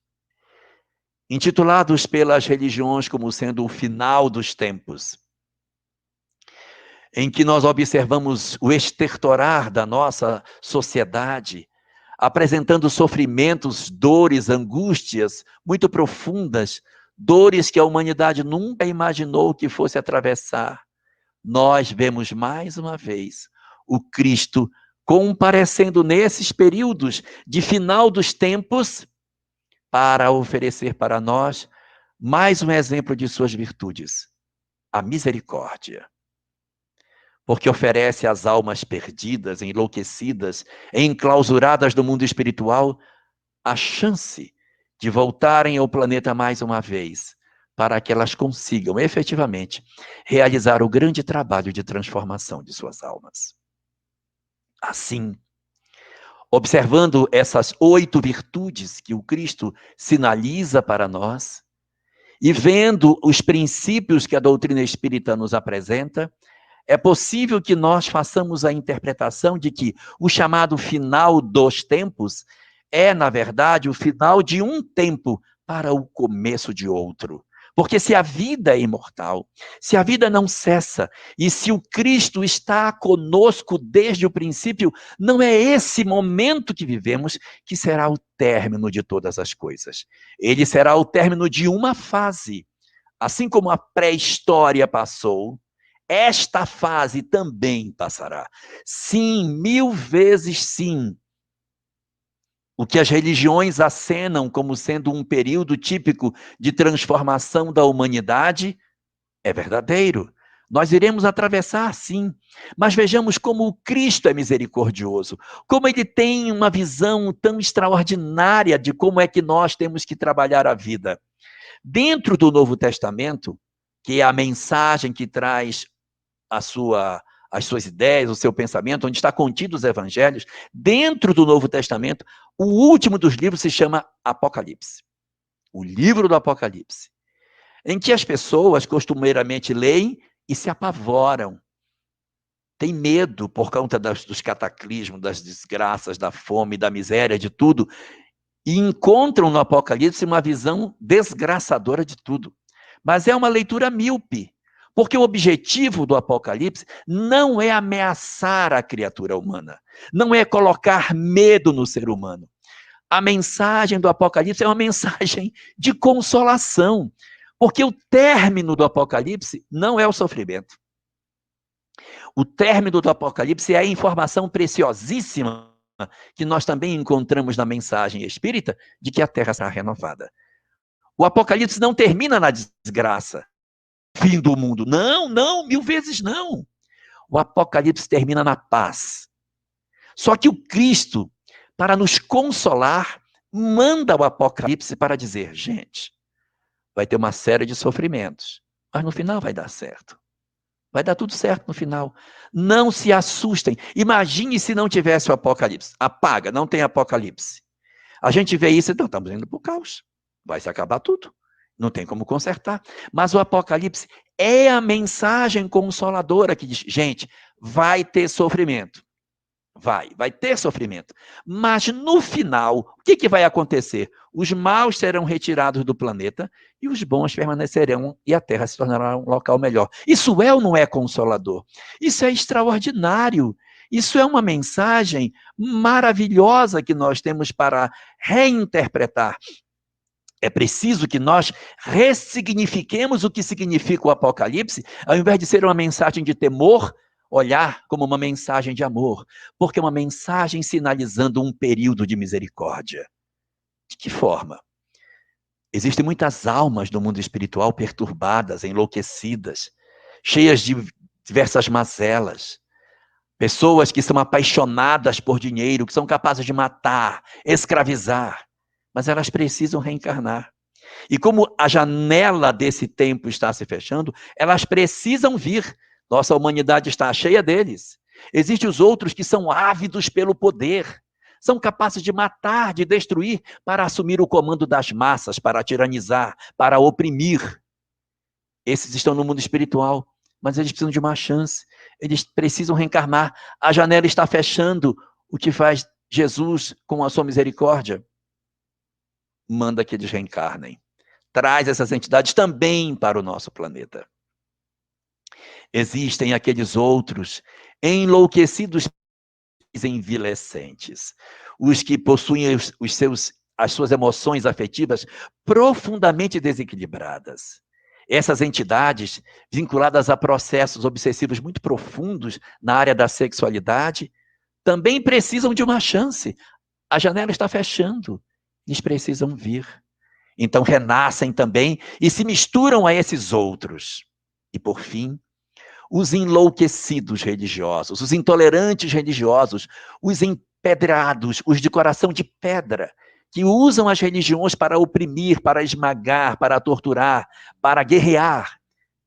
intitulados pelas religiões como sendo o final dos tempos, em que nós observamos o estertorar da nossa sociedade, apresentando sofrimentos, dores, angústias muito profundas, dores que a humanidade nunca imaginou que fosse atravessar. Nós vemos mais uma vez o Cristo comparecendo nesses períodos de final dos tempos para oferecer para nós mais um exemplo de suas virtudes, a misericórdia. Porque oferece às almas perdidas, enlouquecidas, enclausuradas no mundo espiritual, a chance de voltarem ao planeta mais uma vez, para que elas consigam efetivamente realizar o grande trabalho de transformação de suas almas. Assim, observando essas 8 virtudes que o Cristo sinaliza para nós, e vendo os princípios que a doutrina espírita nos apresenta, é possível que nós façamos a interpretação de que o chamado final dos tempos é, na verdade, o final de um tempo para o começo de outro. Porque se a vida é imortal, se a vida não cessa, e se o Cristo está conosco desde o princípio, não é esse momento que vivemos que será o término de todas as coisas. Ele será o término de uma fase. Assim como a pré-história passou, esta fase também passará. Sim, 1000 vezes sim. O que as religiões acenam como sendo um período típico de transformação da humanidade é verdadeiro. Nós iremos atravessar, sim, mas vejamos como o Cristo é misericordioso, como ele tem uma visão tão extraordinária de como é que nós temos que trabalhar a vida. Dentro do Novo Testamento, que é a mensagem que traz as suas ideias, o seu pensamento, onde está contido os evangelhos, dentro do Novo Testamento, o último dos livros se chama Apocalipse. O livro do Apocalipse. Em que as pessoas costumeiramente leem e se apavoram. Tem medo por conta dos cataclismos, das desgraças, da fome, da miséria, de tudo. E encontram no Apocalipse uma visão desgraçadora de tudo. Mas é uma leitura míope. Porque o objetivo do Apocalipse não é ameaçar a criatura humana, não é colocar medo no ser humano. A mensagem do Apocalipse é uma mensagem de consolação, porque o término do Apocalipse não é o sofrimento. O término do Apocalipse é a informação preciosíssima que nós também encontramos na mensagem espírita de que a Terra será renovada. O Apocalipse não termina na desgraça. Fim do mundo. Não, não, 1000 vezes não. O Apocalipse termina na paz. Só que o Cristo, para nos consolar, manda o Apocalipse para dizer, gente, vai ter uma série de sofrimentos, mas no final vai dar certo. Vai dar tudo certo no final. Não se assustem. Imagine se não tivesse o Apocalipse. Apaga, não tem Apocalipse. A gente vê isso, então estamos indo para o caos. Vai se acabar tudo. Não tem como consertar. Mas o Apocalipse é a mensagem consoladora que diz, gente, vai ter sofrimento. Vai ter sofrimento. Mas no final, o que vai acontecer? Os maus serão retirados do planeta e os bons permanecerão e a Terra se tornará um local melhor. Isso é ou não é consolador? Isso é extraordinário. Isso é uma mensagem maravilhosa que nós temos para reinterpretar. É preciso que nós ressignifiquemos o que significa o Apocalipse, ao invés de ser uma mensagem de temor, olhar como uma mensagem de amor, porque é uma mensagem sinalizando um período de misericórdia. De que forma? Existem muitas almas no mundo espiritual perturbadas, enlouquecidas, cheias de diversas mazelas, pessoas que são apaixonadas por dinheiro, que são capazes de matar, escravizar, mas elas precisam reencarnar. E como a janela desse tempo está se fechando, elas precisam vir. Nossa humanidade está cheia deles. Existem os outros que são ávidos pelo poder, são capazes de matar, de destruir, para assumir o comando das massas, para tiranizar, para oprimir. Esses estão no mundo espiritual, mas eles precisam de uma chance. Eles precisam reencarnar. A janela está fechando. O que faz Jesus com a sua misericórdia? Manda que eles reencarnem. Traz essas entidades também para o nosso planeta. Existem aqueles outros enlouquecidos envilecentes, os que possuem as suas emoções afetivas profundamente desequilibradas. Essas entidades, vinculadas a processos obsessivos muito profundos na área da sexualidade, também precisam de uma chance. A janela está fechando. Eles precisam vir. Então renascem também e se misturam a esses outros. E por fim, os enlouquecidos religiosos, os intolerantes religiosos, os empedrados, os de coração de pedra, que usam as religiões para oprimir, para esmagar, para torturar, para guerrear,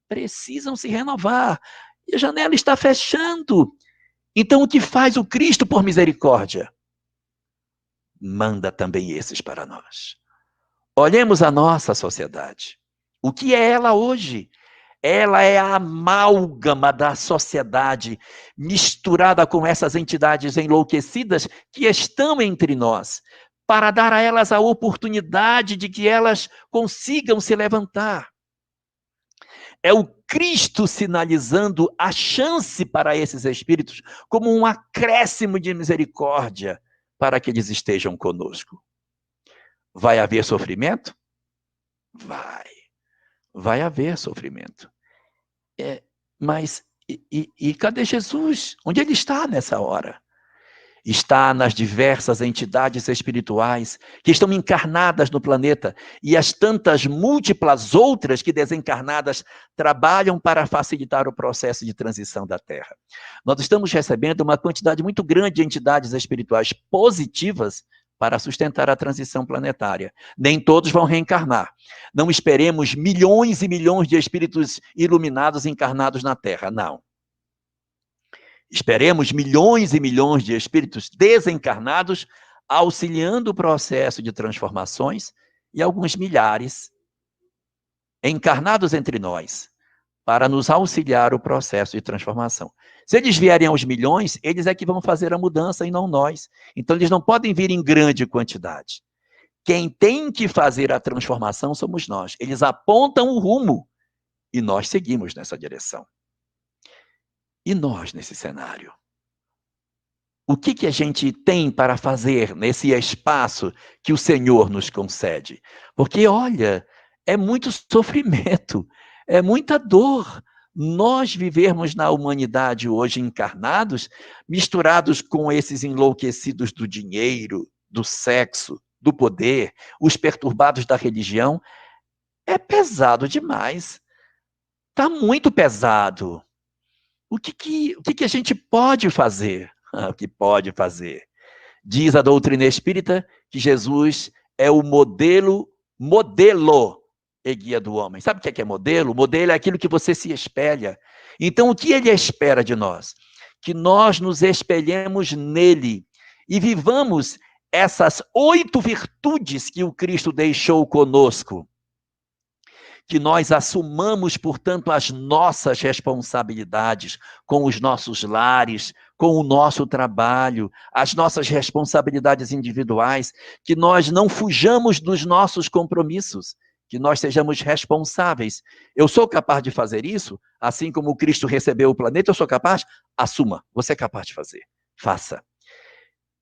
precisam se renovar. E a janela está fechando. Então o que faz o Cristo por misericórdia? manda também esses para nós. Olhemos a nossa sociedade. O que é ela hoje? Ela é a amálgama da sociedade, misturada com essas entidades enlouquecidas que estão entre nós, para dar a elas a oportunidade de que elas consigam se levantar. É o Cristo sinalizando a chance para esses espíritos como um acréscimo de misericórdia para que eles estejam conosco. Vai haver sofrimento? Vai haver sofrimento. Mas cadê Jesus? Onde ele está nessa hora? Está nas diversas entidades espirituais que estão encarnadas no planeta e as tantas múltiplas outras que desencarnadas trabalham para facilitar o processo de transição da Terra. Nós estamos recebendo uma quantidade muito grande de entidades espirituais positivas para sustentar a transição planetária. Nem todos vão reencarnar. Não esperemos milhões e milhões de espíritos iluminados encarnados na Terra, não. Esperemos milhões e milhões de espíritos desencarnados auxiliando o processo de transformações e alguns milhares encarnados entre nós para nos auxiliar o processo de transformação. Se eles vierem aos milhões, eles é que vão fazer a mudança e não nós. Então eles não podem vir em grande quantidade. Quem tem que fazer a transformação somos nós. Eles apontam o rumo e nós seguimos nessa direção. E nós, nesse cenário? O que a gente tem para fazer nesse espaço que o Senhor nos concede? Porque, olha, é muito sofrimento, é muita dor. Nós vivermos na humanidade hoje encarnados, misturados com esses enlouquecidos do dinheiro, do sexo, do poder, os perturbados da religião, é pesado demais. Está muito pesado. O que a gente pode fazer? O que pode fazer? Diz a doutrina espírita que Jesus é o modelo e guia do homem. Sabe o que é modelo? Modelo é aquilo que você se espelha. Então, o que ele espera de nós? Que nós nos espelhemos nele e vivamos essas 8 virtudes que o Cristo deixou conosco. Que nós assumamos, portanto, as nossas responsabilidades com os nossos lares, com o nosso trabalho, as nossas responsabilidades individuais, que nós não fujamos dos nossos compromissos, que nós sejamos responsáveis. Eu sou capaz de fazer isso? Assim como o Cristo recebeu o planeta, eu sou capaz? Assuma, você é capaz de fazer. Faça.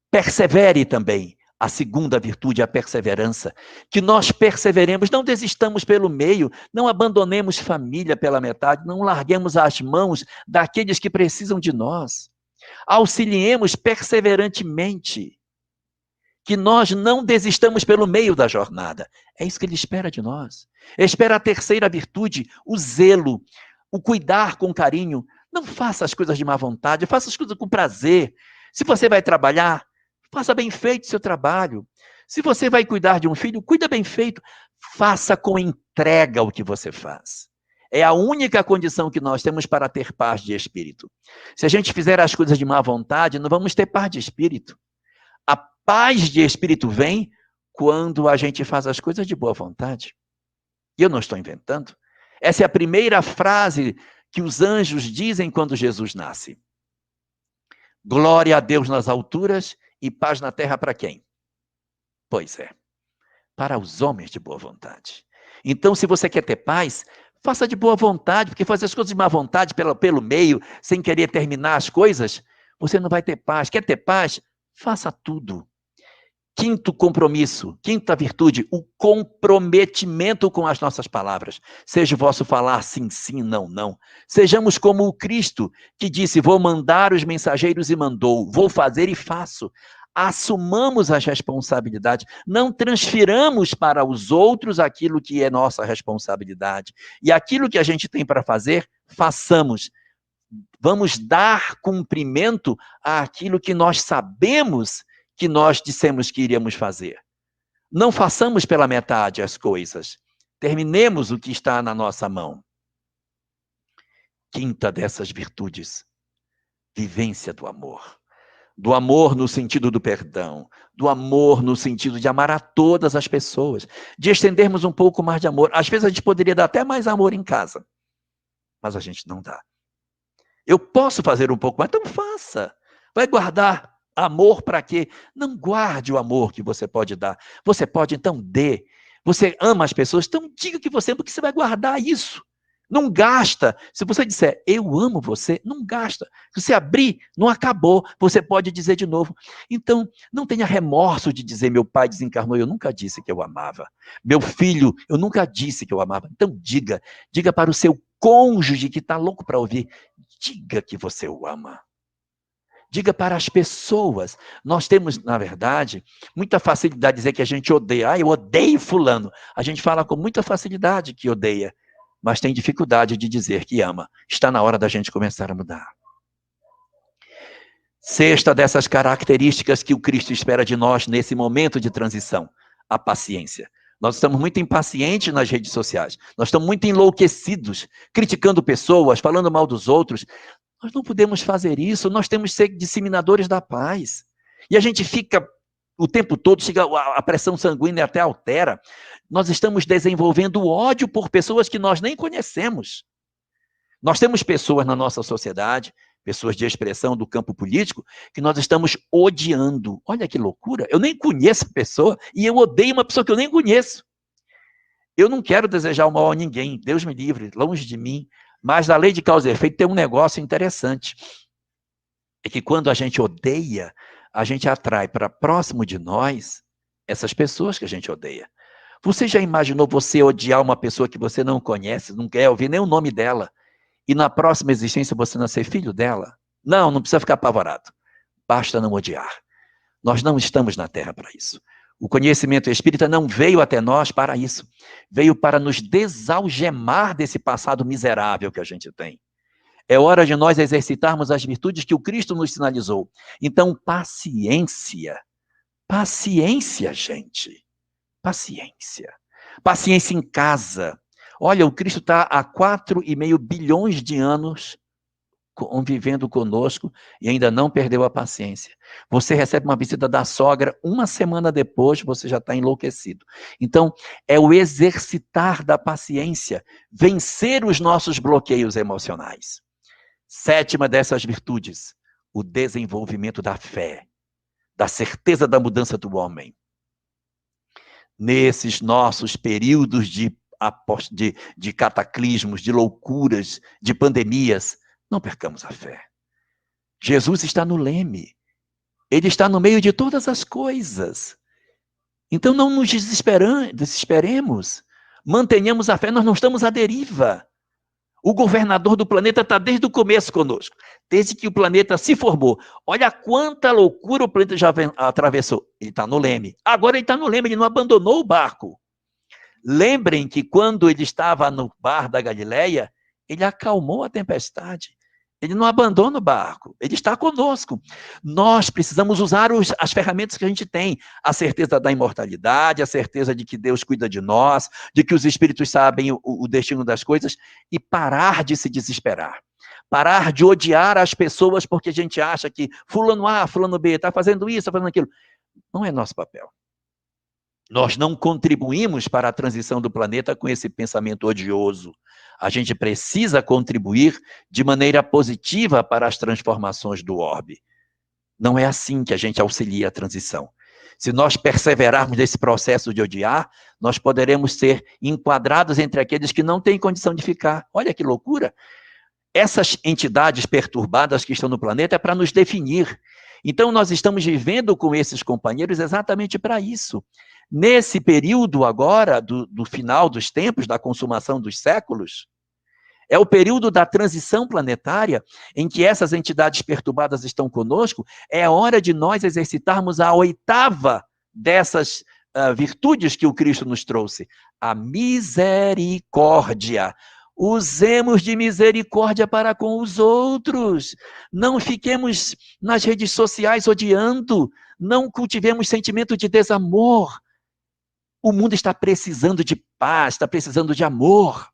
Persevere também. A segunda virtude é a perseverança, que nós perseveremos, não desistamos pelo meio, não abandonemos família pela metade, não larguemos as mãos daqueles que precisam de nós. Auxiliemos perseverantemente, que nós não desistamos pelo meio da jornada. É isso que ele espera de nós. Espera a terceira virtude, o zelo, o cuidar com carinho. Não faça as coisas de má vontade, faça as coisas com prazer. Se você vai trabalhar, faça bem feito o seu trabalho. Se você vai cuidar de um filho, cuida bem feito. Faça com entrega o que você faz. É a única condição que nós temos para ter paz de espírito. Se a gente fizer as coisas de má vontade, não vamos ter paz de espírito. A paz de espírito vem quando a gente faz as coisas de boa vontade. E eu não estou inventando. Essa é a primeira frase que os anjos dizem quando Jesus nasce. Glória a Deus nas alturas e paz na terra para quem? Pois é, para os homens de boa vontade. Então, se você quer ter paz, faça de boa vontade, porque fazer as coisas de má vontade pelo meio, sem querer terminar as coisas, você não vai ter paz. Quer ter paz? Faça tudo. Quinto compromisso, quinta virtude, o comprometimento com as nossas palavras. Seja o vosso falar sim, sim, não, não. Sejamos como o Cristo, que disse, vou mandar os mensageiros e mandou, vou fazer e faço. Assumamos as responsabilidades, não transfiramos para os outros aquilo que é nossa responsabilidade. E aquilo que a gente tem para fazer, façamos. Vamos dar cumprimento àquilo que nós sabemos que nós dissemos que iríamos fazer. Não façamos pela metade as coisas. Terminemos o que está na nossa mão. Quinta dessas virtudes, vivência do amor. do amor no sentido do perdão, do amor no sentido de amar a todas as pessoas, de estendermos um pouco mais de amor. Às vezes a gente poderia dar até mais amor em casa, mas a gente não dá. Eu posso fazer um pouco mais, então faça. Vai guardar amor para quê? Não guarde o amor que você pode dar. Você pode, então, dê. Você ama as pessoas, então diga que você ama, porque você vai guardar isso. Não gasta. Se você disser, eu amo você, não gasta. Se você abrir, não acabou. Você pode dizer de novo. Então, não tenha remorso de dizer, meu pai desencarnou, eu nunca disse que eu amava. Meu filho, eu nunca disse que eu amava. Então, diga. Diga para o seu cônjuge que está louco para ouvir. Diga que você o ama. Diga para as pessoas. Nós temos, na verdade, muita facilidade de dizer que a gente odeia. Ah, eu odeio fulano. A gente fala com muita facilidade que odeia, mas tem dificuldade de dizer que ama. Está na hora da gente começar a mudar. Sexta dessas características que o Cristo espera de nós nesse momento de transição, a paciência. Nós estamos muito impacientes nas redes sociais. Nós estamos muito enlouquecidos, criticando pessoas, falando mal dos outros. Nós não podemos fazer isso, nós temos que ser disseminadores da paz. E a gente fica o tempo todo, chega a pressão sanguínea até altera. Nós estamos desenvolvendo ódio por pessoas que nós nem conhecemos. Nós temos pessoas na nossa sociedade, pessoas de expressão do campo político, que nós estamos odiando. Olha que loucura, eu nem conheço a pessoa e eu odeio uma pessoa que eu nem conheço. Eu não quero desejar o mal a ninguém, Deus me livre, longe de mim. Mas a lei de causa e efeito tem um negócio interessante. É que quando a gente odeia, a gente atrai para próximo de nós essas pessoas que a gente odeia. Você já imaginou você odiar uma pessoa que você não conhece, não quer ouvir nem o nome dela, e na próxima existência você nascer filho dela? Não, não precisa ficar apavorado. Basta não odiar. Nós não estamos na Terra para isso. O conhecimento espírita não veio até nós para isso. Veio para nos desalgemar desse passado miserável que a gente tem. É hora de nós exercitarmos as virtudes que o Cristo nos sinalizou. Então, paciência. Paciência, gente. Paciência. Paciência em casa. Olha, o Cristo está há 4,5 bilhões de anos convivendo conosco e ainda não perdeu a paciência. Você recebe uma visita da sogra, uma semana depois você já está enlouquecido. Então, é o exercitar da paciência, vencer os nossos bloqueios emocionais. Sétima dessas virtudes, o desenvolvimento da fé, da certeza da mudança do homem. Nesses nossos períodos de cataclismos, de loucuras, de pandemias, não percamos a fé. Jesus está no leme. Ele está no meio de todas as coisas. Então não nos desesperemos. Mantenhamos a fé, nós não estamos à deriva. O governador do planeta está desde o começo conosco. Desde que o planeta se formou. Olha quanta loucura o planeta já atravessou. Ele está no leme. Agora ele está no leme, ele não abandonou o barco. Lembrem que quando ele estava no mar da Galileia, ele acalmou a tempestade. Ele não abandona o barco, ele está conosco. Nós precisamos usar as ferramentas que a gente tem. A certeza da imortalidade, a certeza de que Deus cuida de nós, de que os espíritos sabem o destino das coisas, e parar de se desesperar. Parar de odiar as pessoas porque a gente acha que fulano A, fulano B está fazendo isso, está fazendo aquilo. Não é nosso papel. Nós não contribuímos para a transição do planeta com esse pensamento odioso. A gente precisa contribuir de maneira positiva para as transformações do orbe. Não é assim que a gente auxilia a transição. Se nós perseverarmos nesse processo de odiar, nós poderemos ser enquadrados entre aqueles que não têm condição de ficar. Olha que loucura! Essas entidades perturbadas que estão no planeta é para nos definir. Então, nós estamos vivendo com esses companheiros exatamente para isso. Nesse período agora, do final dos tempos, da consumação dos séculos, é o período da transição planetária, em que essas entidades perturbadas estão conosco, é hora de nós exercitarmos a oitava dessas virtudes que o Cristo nos trouxe, a misericórdia. Usemos de misericórdia para com os outros. Não fiquemos nas redes sociais odiando. Não cultivemos sentimento de desamor. O mundo está precisando de paz, está precisando de amor.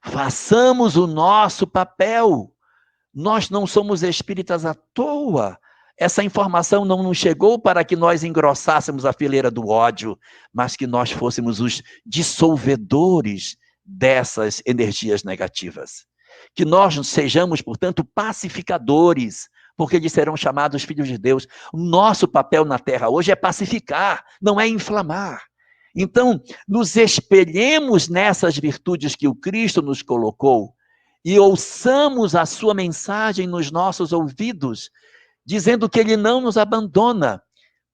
Façamos o nosso papel. Nós não somos espíritas à toa. Essa informação não nos chegou para que nós engrossássemos a fileira do ódio, mas que nós fôssemos os dissolvedores dessas energias negativas. Que nós sejamos, portanto, pacificadores, porque eles serão chamados filhos de Deus. O nosso papel na terra hoje é pacificar, não é inflamar. Então, nos espelhemos nessas virtudes que o Cristo nos colocou e ouçamos a sua mensagem nos nossos ouvidos, dizendo que ele não nos abandona,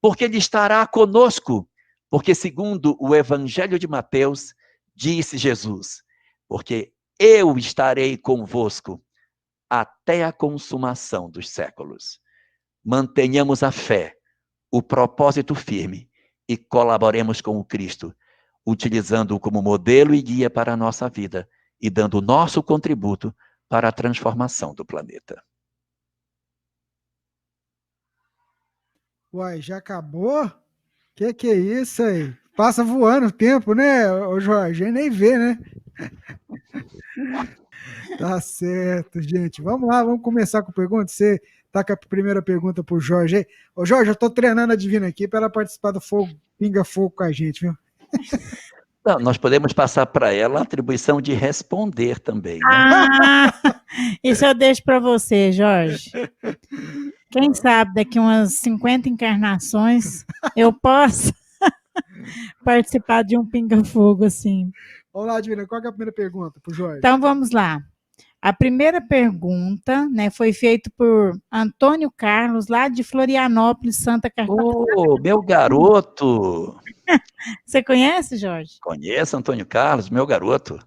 porque ele estará conosco. Porque, segundo o Evangelho de Mateus, disse Jesus, porque eu estarei convosco até a consumação dos séculos. Mantenhamos a fé, o propósito firme e colaboremos com o Cristo, utilizando-o como modelo e guia para a nossa vida e dando o nosso contributo para a transformação do planeta. Uai, já acabou? Que é isso aí? Passa voando o tempo, né, ô Jorge? Nem vê, né? Tá certo, gente. Vamos lá, vamos começar com pergunta. Você tá com a primeira pergunta pro Jorge aí. Ô, Jorge, eu tô treinando a Divina aqui para ela participar do Pinga Fogo com a gente, viu? Não, nós podemos passar para ela a atribuição de responder também, né? Ah, isso eu deixo para você, Jorge. Quem sabe daqui umas 50 encarnações eu posso participar de um pinga-fogo assim. Vamos lá, Divina, qual que é a primeira pergunta pro Jorge? Então vamos lá. A primeira pergunta, né, foi feita por Antônio Carlos, lá de Florianópolis, Santa Catarina. Oh, meu garoto! Você conhece, Jorge? Conheço Antônio Carlos, meu garoto.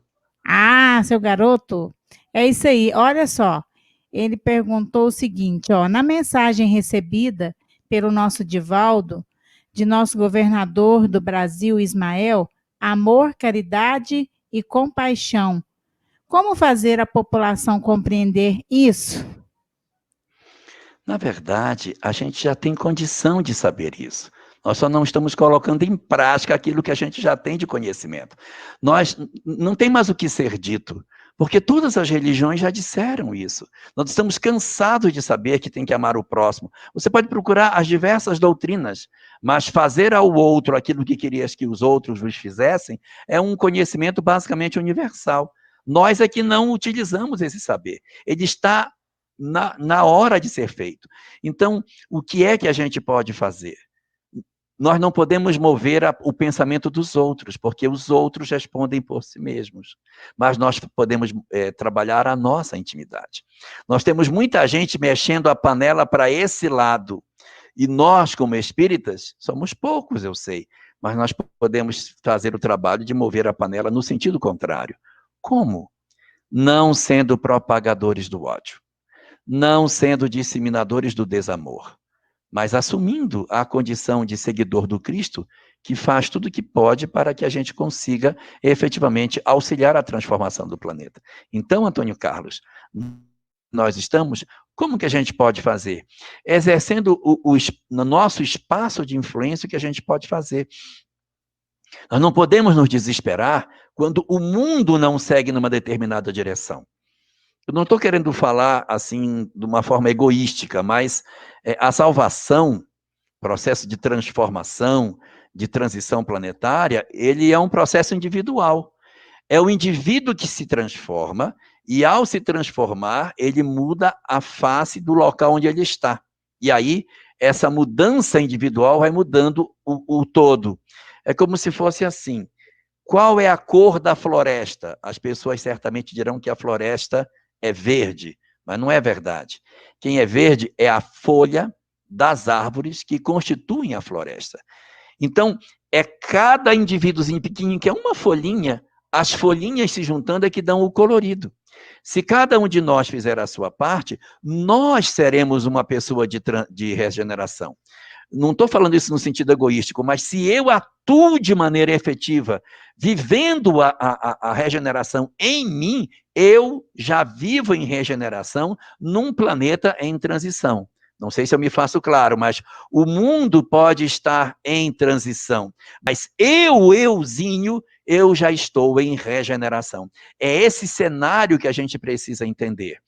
Ah, seu garoto? É isso aí. Olha só, ele perguntou o seguinte, ó, na mensagem recebida pelo nosso Divaldo, de nosso governador do Brasil, Ismael, amor, caridade e compaixão. Como fazer a população compreender isso? Na verdade, a gente já tem condição de saber isso. Nós só não estamos colocando em prática aquilo que a gente já tem de conhecimento. Nós não tem mais o que ser dito, porque todas as religiões já disseram isso. Nós estamos cansados de saber que tem que amar o próximo. Você pode procurar as diversas doutrinas, mas fazer ao outro aquilo que querias que os outros vos fizessem é um conhecimento basicamente universal. Nós é que não utilizamos esse saber. Ele está na hora de ser feito. Então, o que é que a gente pode fazer? Nós não podemos mover o pensamento dos outros, porque os outros respondem por si mesmos. Mas nós podemos trabalhar a nossa intimidade. Nós temos muita gente mexendo a panela para esse lado. E nós, como espíritas, somos poucos, eu sei. Mas nós podemos fazer o trabalho de mover a panela no sentido contrário. Como? Não sendo propagadores do ódio. Não sendo disseminadores do desamor. Mas assumindo a condição de seguidor do Cristo, que faz tudo o que pode para que a gente consiga efetivamente auxiliar a transformação do planeta. Então, Antônio Carlos, nós estamos, como que a gente pode fazer? Exercendo no nosso espaço de influência o que a gente pode fazer. Nós não podemos nos desesperar quando o mundo não segue numa determinada direção. Eu não estou querendo falar assim de uma forma egoística, mas a salvação, processo de transformação, de transição planetária, ele é um processo individual. É o indivíduo que se transforma e, ao se transformar, ele muda a face do local onde ele está. E aí, essa mudança individual vai mudando o todo. É como se fosse assim. Qual é a cor da floresta? As pessoas certamente dirão que a floresta é verde, mas não é verdade. Quem é verde é a folha das árvores que constituem a floresta. Então, é cada indivíduozinho pequenininho, que é uma folhinha, as folhinhas se juntando é que dão o colorido. Se cada um de nós fizer a sua parte, nós seremos uma pessoa de regeneração. Não estou falando isso no sentido egoístico, mas se eu atuo de maneira efetiva, vivendo a regeneração em mim, eu já vivo em regeneração num planeta em transição. Não sei se eu me faço claro, mas o mundo pode estar em transição. Mas euzinho, eu já estou em regeneração. É esse cenário que a gente precisa entender.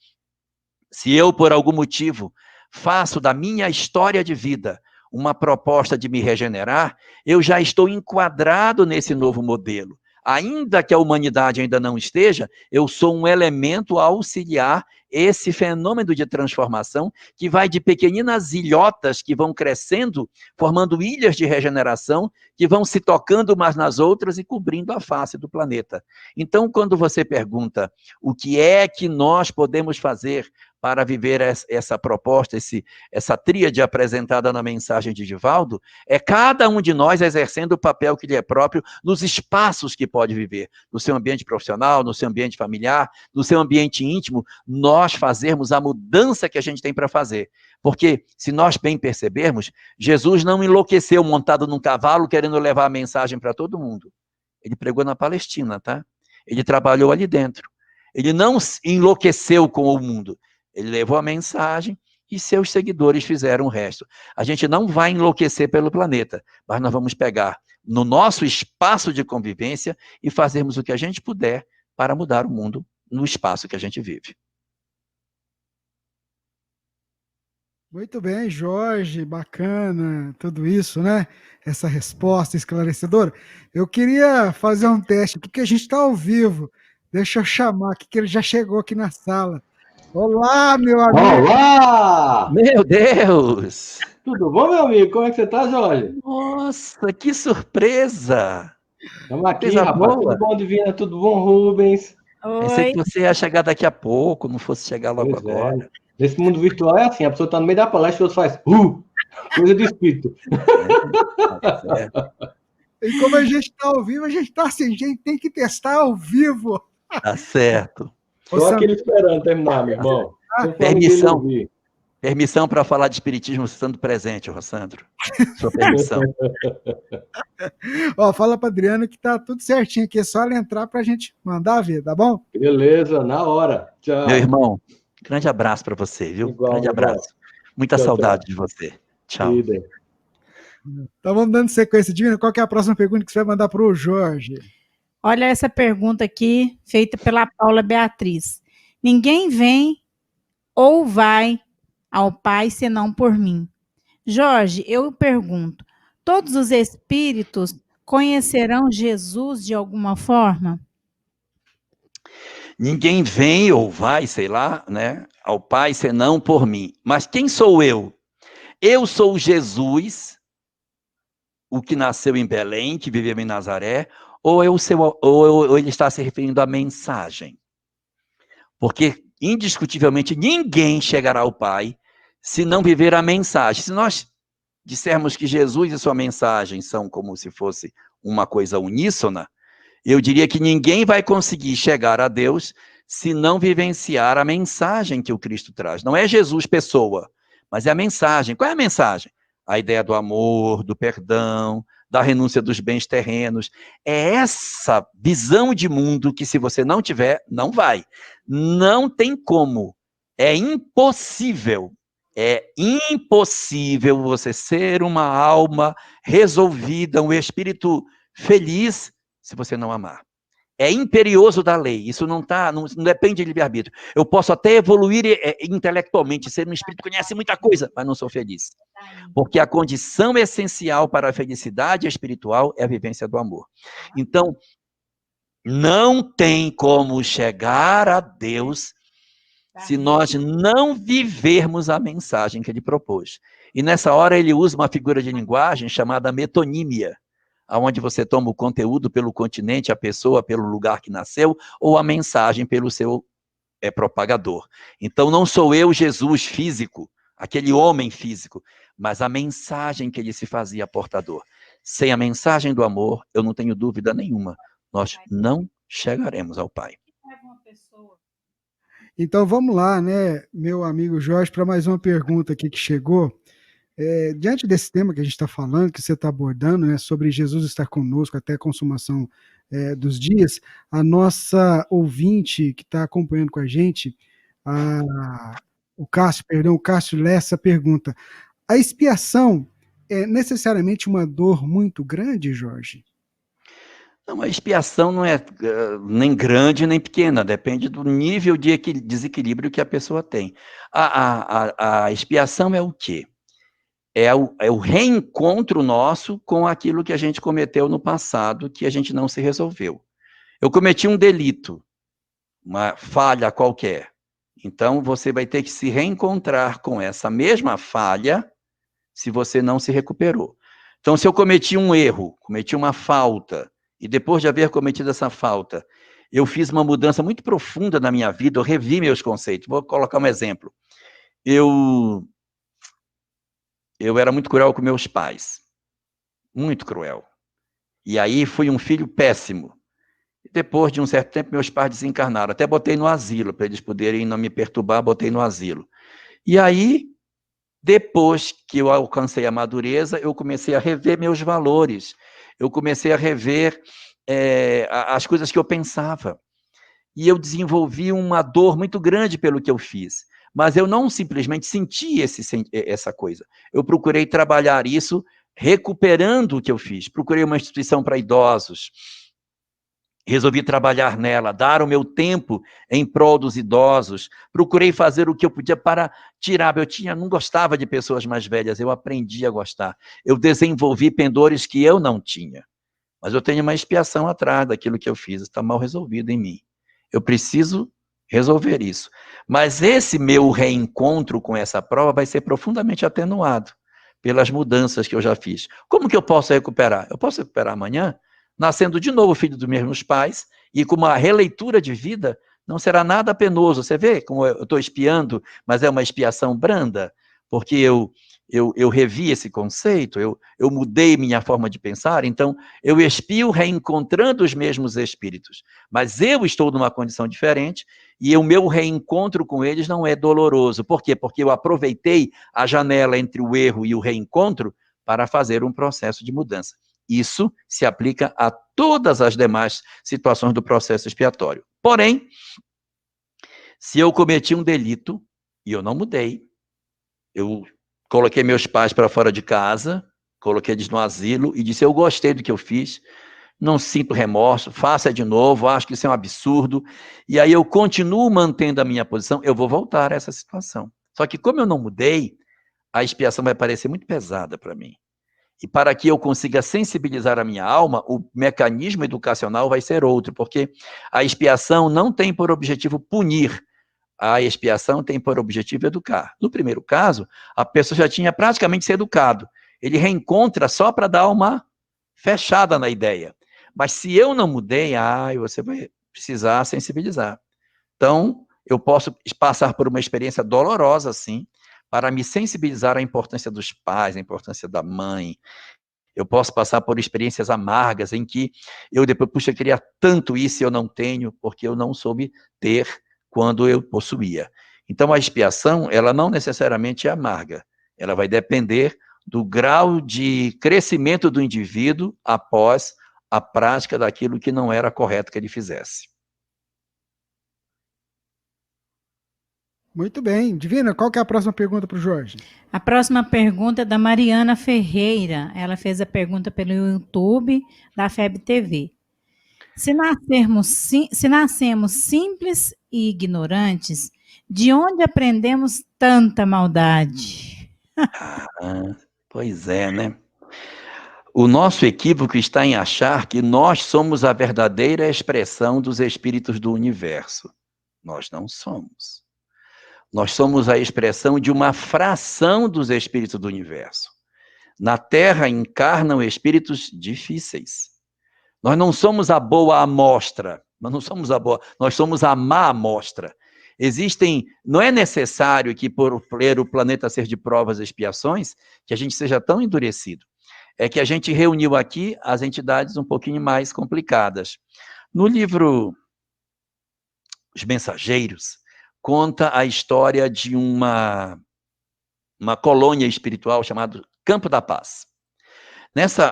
Se eu, por algum motivo, faço da minha história de vida uma proposta de me regenerar, eu já estou enquadrado nesse novo modelo. Ainda que a humanidade ainda não esteja, eu sou um elemento auxiliar esse fenômeno de transformação que vai de pequeninas ilhotas que vão crescendo, formando ilhas de regeneração, que vão se tocando umas nas outras e cobrindo a face do planeta. Então, quando você pergunta o que é que nós podemos fazer para viver essa proposta, essa tríade apresentada na mensagem de Divaldo, é cada um de nós exercendo o papel que lhe é próprio nos espaços que pode viver, no seu ambiente profissional, no seu ambiente familiar, no seu ambiente íntimo, nós fazermos a mudança que a gente tem para fazer. Porque, se nós bem percebermos, Jesus não enlouqueceu montado num cavalo querendo levar a mensagem para todo mundo. Ele pregou na Palestina, tá? Ele trabalhou ali dentro. Ele não enlouqueceu com o mundo. Ele levou a mensagem e seus seguidores fizeram o resto. A gente não vai enlouquecer pelo planeta, mas nós vamos pegar no nosso espaço de convivência e fazermos o que a gente puder para mudar o mundo no espaço que a gente vive. Muito bem, Jorge, bacana tudo isso, né? Essa resposta esclarecedora. Eu queria fazer um teste, porque a gente está ao vivo. Deixa eu chamar aqui, que ele já chegou aqui na sala. Olá, meu amigo! Olá! Meu Deus! Tudo bom, meu amigo? Como é que você tá, Jorge? Nossa, que surpresa! Estamos aqui, Coisa rapaz. boa. Tudo bom, Divina? Tudo bom, Rubens? Pensei Oi. que você ia chegar daqui a pouco, não fosse chegar logo Pois é. agora. Nesse mundo virtual é assim, a pessoa está no meio da palestra e o outro faz coisa do espírito. Tá certo. E como a gente está ao vivo, a gente está assim, a gente tem que testar ao vivo. Tá certo. Ô, Só Sam, aquele esperando terminar, meu irmão. Permissão. Permissão para falar de espiritismo estando presente, Rossandro. Sua permissão. ó, fala para Adriano que tá tudo certinho aqui, é só ela entrar para a gente mandar ver, tá bom? Beleza, na hora. Tchau. Meu irmão, grande abraço para você, viu? Igual, Grande abraço. Muita Tchau, saudade tchau. de você. Tchau. Idem. Então vamos dando sequência, Divina. Qual que é a próxima pergunta que você vai mandar para o Jorge? Olha essa pergunta aqui, feita pela Paula Beatriz. Ninguém vem ou vai ao Pai senão por mim. Jorge, eu pergunto, todos os espíritos conhecerão Jesus de alguma forma? Ninguém vem ou vai, sei lá, né, ao Pai senão por mim. Mas quem sou eu? Eu sou Jesus, o que nasceu em Belém, que viveu em Nazaré, ou ele está se referindo à mensagem? Porque, indiscutivelmente, ninguém chegará ao Pai se não viver a mensagem. Se nós dissermos que Jesus e sua mensagem são como se fosse uma coisa uníssona, eu diria que ninguém vai conseguir chegar a Deus se não vivenciar a mensagem que o Cristo traz. Não é Jesus pessoa, mas é a mensagem. Qual é a mensagem? A ideia do amor, do perdão, da renúncia dos bens terrenos. É essa visão de mundo que, se você não tiver, não vai. Não tem como. É impossível. É impossível você ser uma alma resolvida, um espírito feliz, se você não amar. É imperioso da lei, isso não depende de livre-arbítrio. Eu posso até evoluir intelectualmente, ser um espírito que conhece muita coisa, mas não sou feliz. Porque a condição essencial para a felicidade espiritual é a vivência do amor. Então, não tem como chegar a Deus se nós não vivermos a mensagem que ele propôs. E nessa hora ele usa uma figura de linguagem chamada metonímia, onde você toma o conteúdo pelo continente, a pessoa pelo lugar que nasceu, ou a mensagem pelo seu propagador. Então não sou eu, Jesus físico, aquele homem físico, mas a mensagem que ele se fazia portador. Sem a mensagem do amor, eu não tenho dúvida nenhuma, nós não chegaremos ao Pai. Então vamos lá, né, meu amigo Jorge, para mais uma pergunta aqui que chegou. Diante desse tema que a gente está falando, que você está abordando, né, sobre Jesus estar conosco até a consumação dos dias, a nossa ouvinte que está acompanhando com a gente, o Cássio Lessa pergunta: a expiação é necessariamente uma dor muito grande, Jorge? Não, a expiação não é nem grande nem pequena, depende do nível de desequilíbrio que a pessoa tem. A expiação é o quê? É o reencontro nosso com aquilo que a gente cometeu no passado, que a gente não se resolveu. Eu cometi um delito, uma falha qualquer. Então, você vai ter que se reencontrar com essa mesma falha se você não se recuperou. Então, se eu cometi um erro, cometi uma falta, e depois de haver cometido essa falta, eu fiz uma mudança muito profunda na minha vida, eu revi meus conceitos. Vou colocar um exemplo. Eu era muito cruel com meus pais. Muito cruel. E aí fui um filho péssimo. Depois de um certo tempo, meus pais desencarnaram. Até botei no asilo, para eles poderem não me perturbar, botei no asilo. E aí, depois que eu alcancei a madureza, eu comecei a rever meus valores. Eu comecei a rever as coisas que eu pensava. E eu desenvolvi uma dor muito grande pelo que eu fiz. Mas eu não simplesmente senti essa coisa. Eu procurei trabalhar isso recuperando o que eu fiz. Procurei uma instituição para idosos. Resolvi trabalhar nela, dar o meu tempo em prol dos idosos. Procurei fazer o que eu podia para tirar. Não gostava de pessoas mais velhas, eu aprendi a gostar. Eu desenvolvi pendores que eu não tinha. Mas eu tenho uma expiação atrás daquilo que eu fiz, está mal resolvido em mim. Eu preciso resolver isso. Mas esse meu reencontro com essa prova vai ser profundamente atenuado pelas mudanças que eu já fiz. Como que eu posso recuperar? Eu posso recuperar amanhã? Nascendo de novo filho dos mesmos pais, e com uma releitura de vida, não será nada penoso. Você vê como eu estou expiando, mas é uma expiação branda, porque eu revi esse conceito, eu mudei minha forma de pensar, então eu expio reencontrando os mesmos espíritos, mas eu estou numa condição diferente, e o meu reencontro com eles não é doloroso. Por quê? Porque eu aproveitei a janela entre o erro e o reencontro para fazer um processo de mudança. Isso se aplica a todas as demais situações do processo expiatório. Porém, se eu cometi um delito e eu não mudei, eu coloquei meus pais para fora de casa, coloquei eles no asilo e disse: eu gostei do que eu fiz, não sinto remorso, faça de novo, acho que isso é um absurdo, e aí eu continuo mantendo a minha posição, eu vou voltar a essa situação. Só que como eu não mudei, a expiação vai parecer muito pesada para mim. E para que eu consiga sensibilizar a minha alma, o mecanismo educacional vai ser outro, porque a expiação não tem por objetivo punir, a expiação tem por objetivo educar. No primeiro caso, a pessoa já tinha praticamente se educado. Ele reencontra só para dar uma fechada na ideia. Mas se eu não mudei, você vai precisar sensibilizar. Então, eu posso passar por uma experiência dolorosa, sim, para me sensibilizar à importância dos pais, à importância da mãe. Eu posso passar por experiências amargas em que eu depois, puxa, eu queria tanto isso e eu não tenho, porque eu não soube ter quando eu possuía. Então, a expiação, ela não necessariamente é amarga. Ela vai depender do grau de crescimento do indivíduo após a prática daquilo que não era correto que ele fizesse. Muito bem. Divina, qual que é a próxima pergunta para o Jorge? A próxima pergunta é da Mariana Ferreira. Ela fez a pergunta pelo YouTube da FEB TV. Se nascemos simples e ignorantes, de onde aprendemos tanta maldade? Pois é, né? O nosso equívoco está em achar que nós somos a verdadeira expressão dos espíritos do universo. Nós não somos. Nós somos a expressão de uma fração dos espíritos do universo. Na Terra encarnam espíritos difíceis. Nós não somos a boa amostra, nós somos a má amostra. Não é necessário que por o planeta ser de provas e expiações, que a gente seja tão endurecido. É que a gente reuniu aqui as entidades um pouquinho mais complicadas. No livro Os Mensageiros, conta a história de uma colônia espiritual chamada Campo da Paz.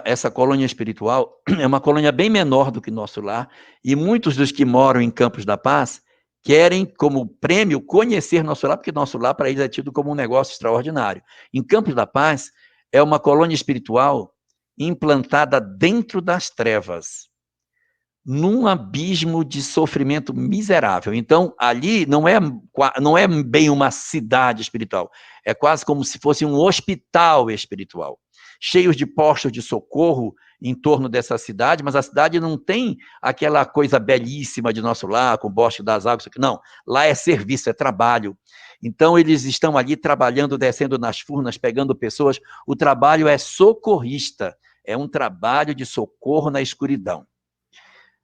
Essa colônia espiritual é uma colônia bem menor do que nosso lar, e muitos dos que moram em Campos da Paz querem, como prêmio, conhecer nosso lar, porque nosso lar para eles é tido como um negócio extraordinário. Em Campos da Paz é uma colônia espiritual implantada dentro das trevas. num abismo de sofrimento miserável. Então, ali não é bem uma cidade espiritual, é quase como se fosse um hospital espiritual, cheios de postos de socorro em torno dessa cidade, mas a cidade não tem aquela coisa belíssima de nosso lar, com o bosque das águas, não, lá é serviço, é trabalho. Então, eles estão ali trabalhando, descendo nas furnas, pegando pessoas, o trabalho é socorrista, é um trabalho de socorro na escuridão.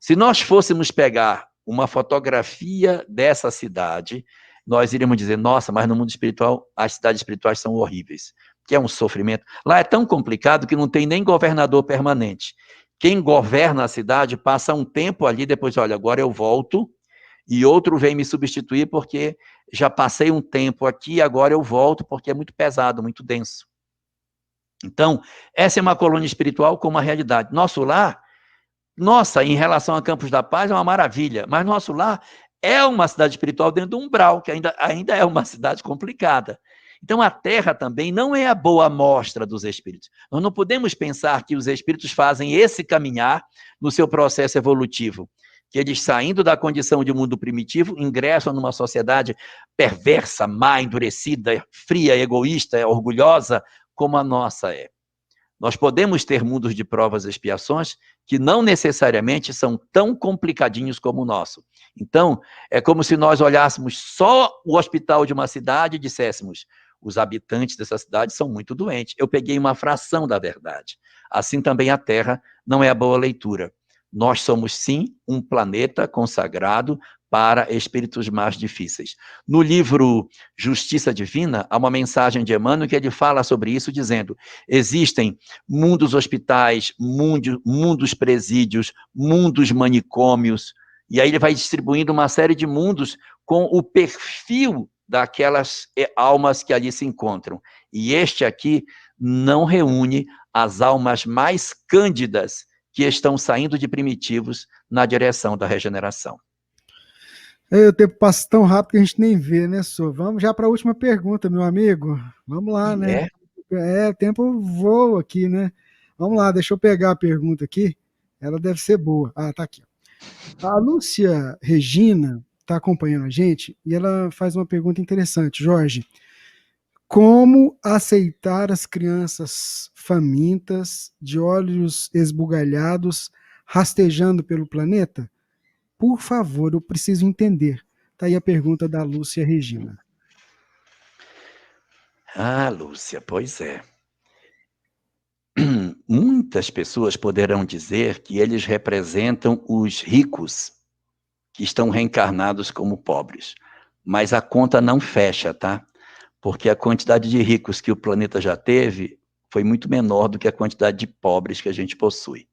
Se nós fôssemos pegar uma fotografia dessa cidade, nós iríamos dizer, nossa, mas no mundo espiritual, as cidades espirituais são horríveis, que é um sofrimento. Lá é tão complicado que não tem nem governador permanente. Quem governa a cidade passa um tempo ali, depois, olha, agora eu volto, e outro vem me substituir porque já passei um tempo aqui, agora eu volto porque é muito pesado, muito denso. Então, essa é uma colônia espiritual com uma realidade. Nosso lar, nossa, em relação a Campos da Paz, é uma maravilha, mas nosso lar é uma cidade espiritual dentro do umbral, que ainda é uma cidade complicada. Então, a Terra também não é a boa amostra dos espíritos. Nós não podemos pensar que os espíritos fazem esse caminhar no seu processo evolutivo, que eles, saindo da condição de mundo primitivo, ingressam numa sociedade perversa, má, endurecida, fria, egoísta, orgulhosa, como a nossa é. Nós podemos ter mundos de provas e expiações que não necessariamente são tão complicadinhos como o nosso. Então, é como se nós olhássemos só o hospital de uma cidade e disséssemos, os habitantes dessa cidade são muito doentes. Eu peguei uma fração da verdade. Assim também a Terra não é a boa leitura. Nós somos, sim, um planeta consagrado para espíritos mais difíceis. No livro Justiça Divina, há uma mensagem de Emmanuel que ele fala sobre isso, dizendo, existem mundos hospitais, mundos presídios, mundos manicômios, e aí ele vai distribuindo uma série de mundos com o perfil daquelas almas que ali se encontram. E este aqui não reúne as almas mais cândidas que estão saindo de primitivos na direção da regeneração. O tempo passa tão rápido que a gente nem vê, né, Sô? Vamos já para a última pergunta, meu amigo. Vamos lá, né? O tempo voa aqui, né? Vamos lá, deixa eu pegar a pergunta aqui. Ela deve ser boa. Ah, tá aqui. A Lúcia Regina está acompanhando a gente e ela faz uma pergunta interessante. Jorge, como aceitar as crianças famintas, de olhos esbugalhados, rastejando pelo planeta? Por favor, eu preciso entender. Está aí a pergunta da Lúcia Regina. Ah, Lúcia, pois é. Muitas pessoas poderão dizer que eles representam os ricos que estão reencarnados como pobres. Mas a conta não fecha, tá? Porque a quantidade de ricos que o planeta já teve foi muito menor do que a quantidade de pobres que a gente possui.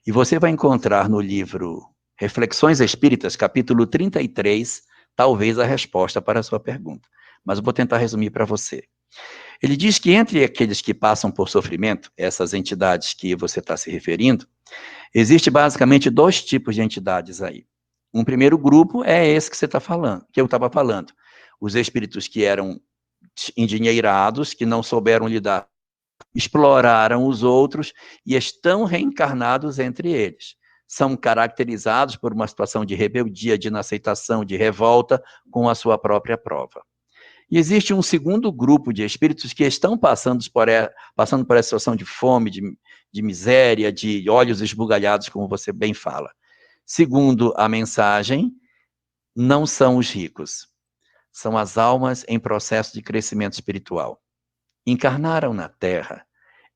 E você vai encontrar no livro Reflexões Espíritas, capítulo 33, talvez a resposta para a sua pergunta. Mas eu vou tentar resumir para você. Ele diz que entre aqueles que passam por sofrimento, essas entidades que você está se referindo, existe basicamente dois tipos de entidades aí. Um primeiro grupo é esse que você está falando, que eu estava falando. Os espíritos que eram endinheirados, que não souberam lidar, exploraram os outros e estão reencarnados entre eles. São caracterizados por uma situação de rebeldia, de inaceitação, de revolta com a sua própria prova. E existe um segundo grupo de espíritos que estão passando por essa situação de fome, de miséria, de olhos esbugalhados, como você bem fala. Segundo a mensagem, não são os ricos, são as almas em processo de crescimento espiritual. Encarnaram na Terra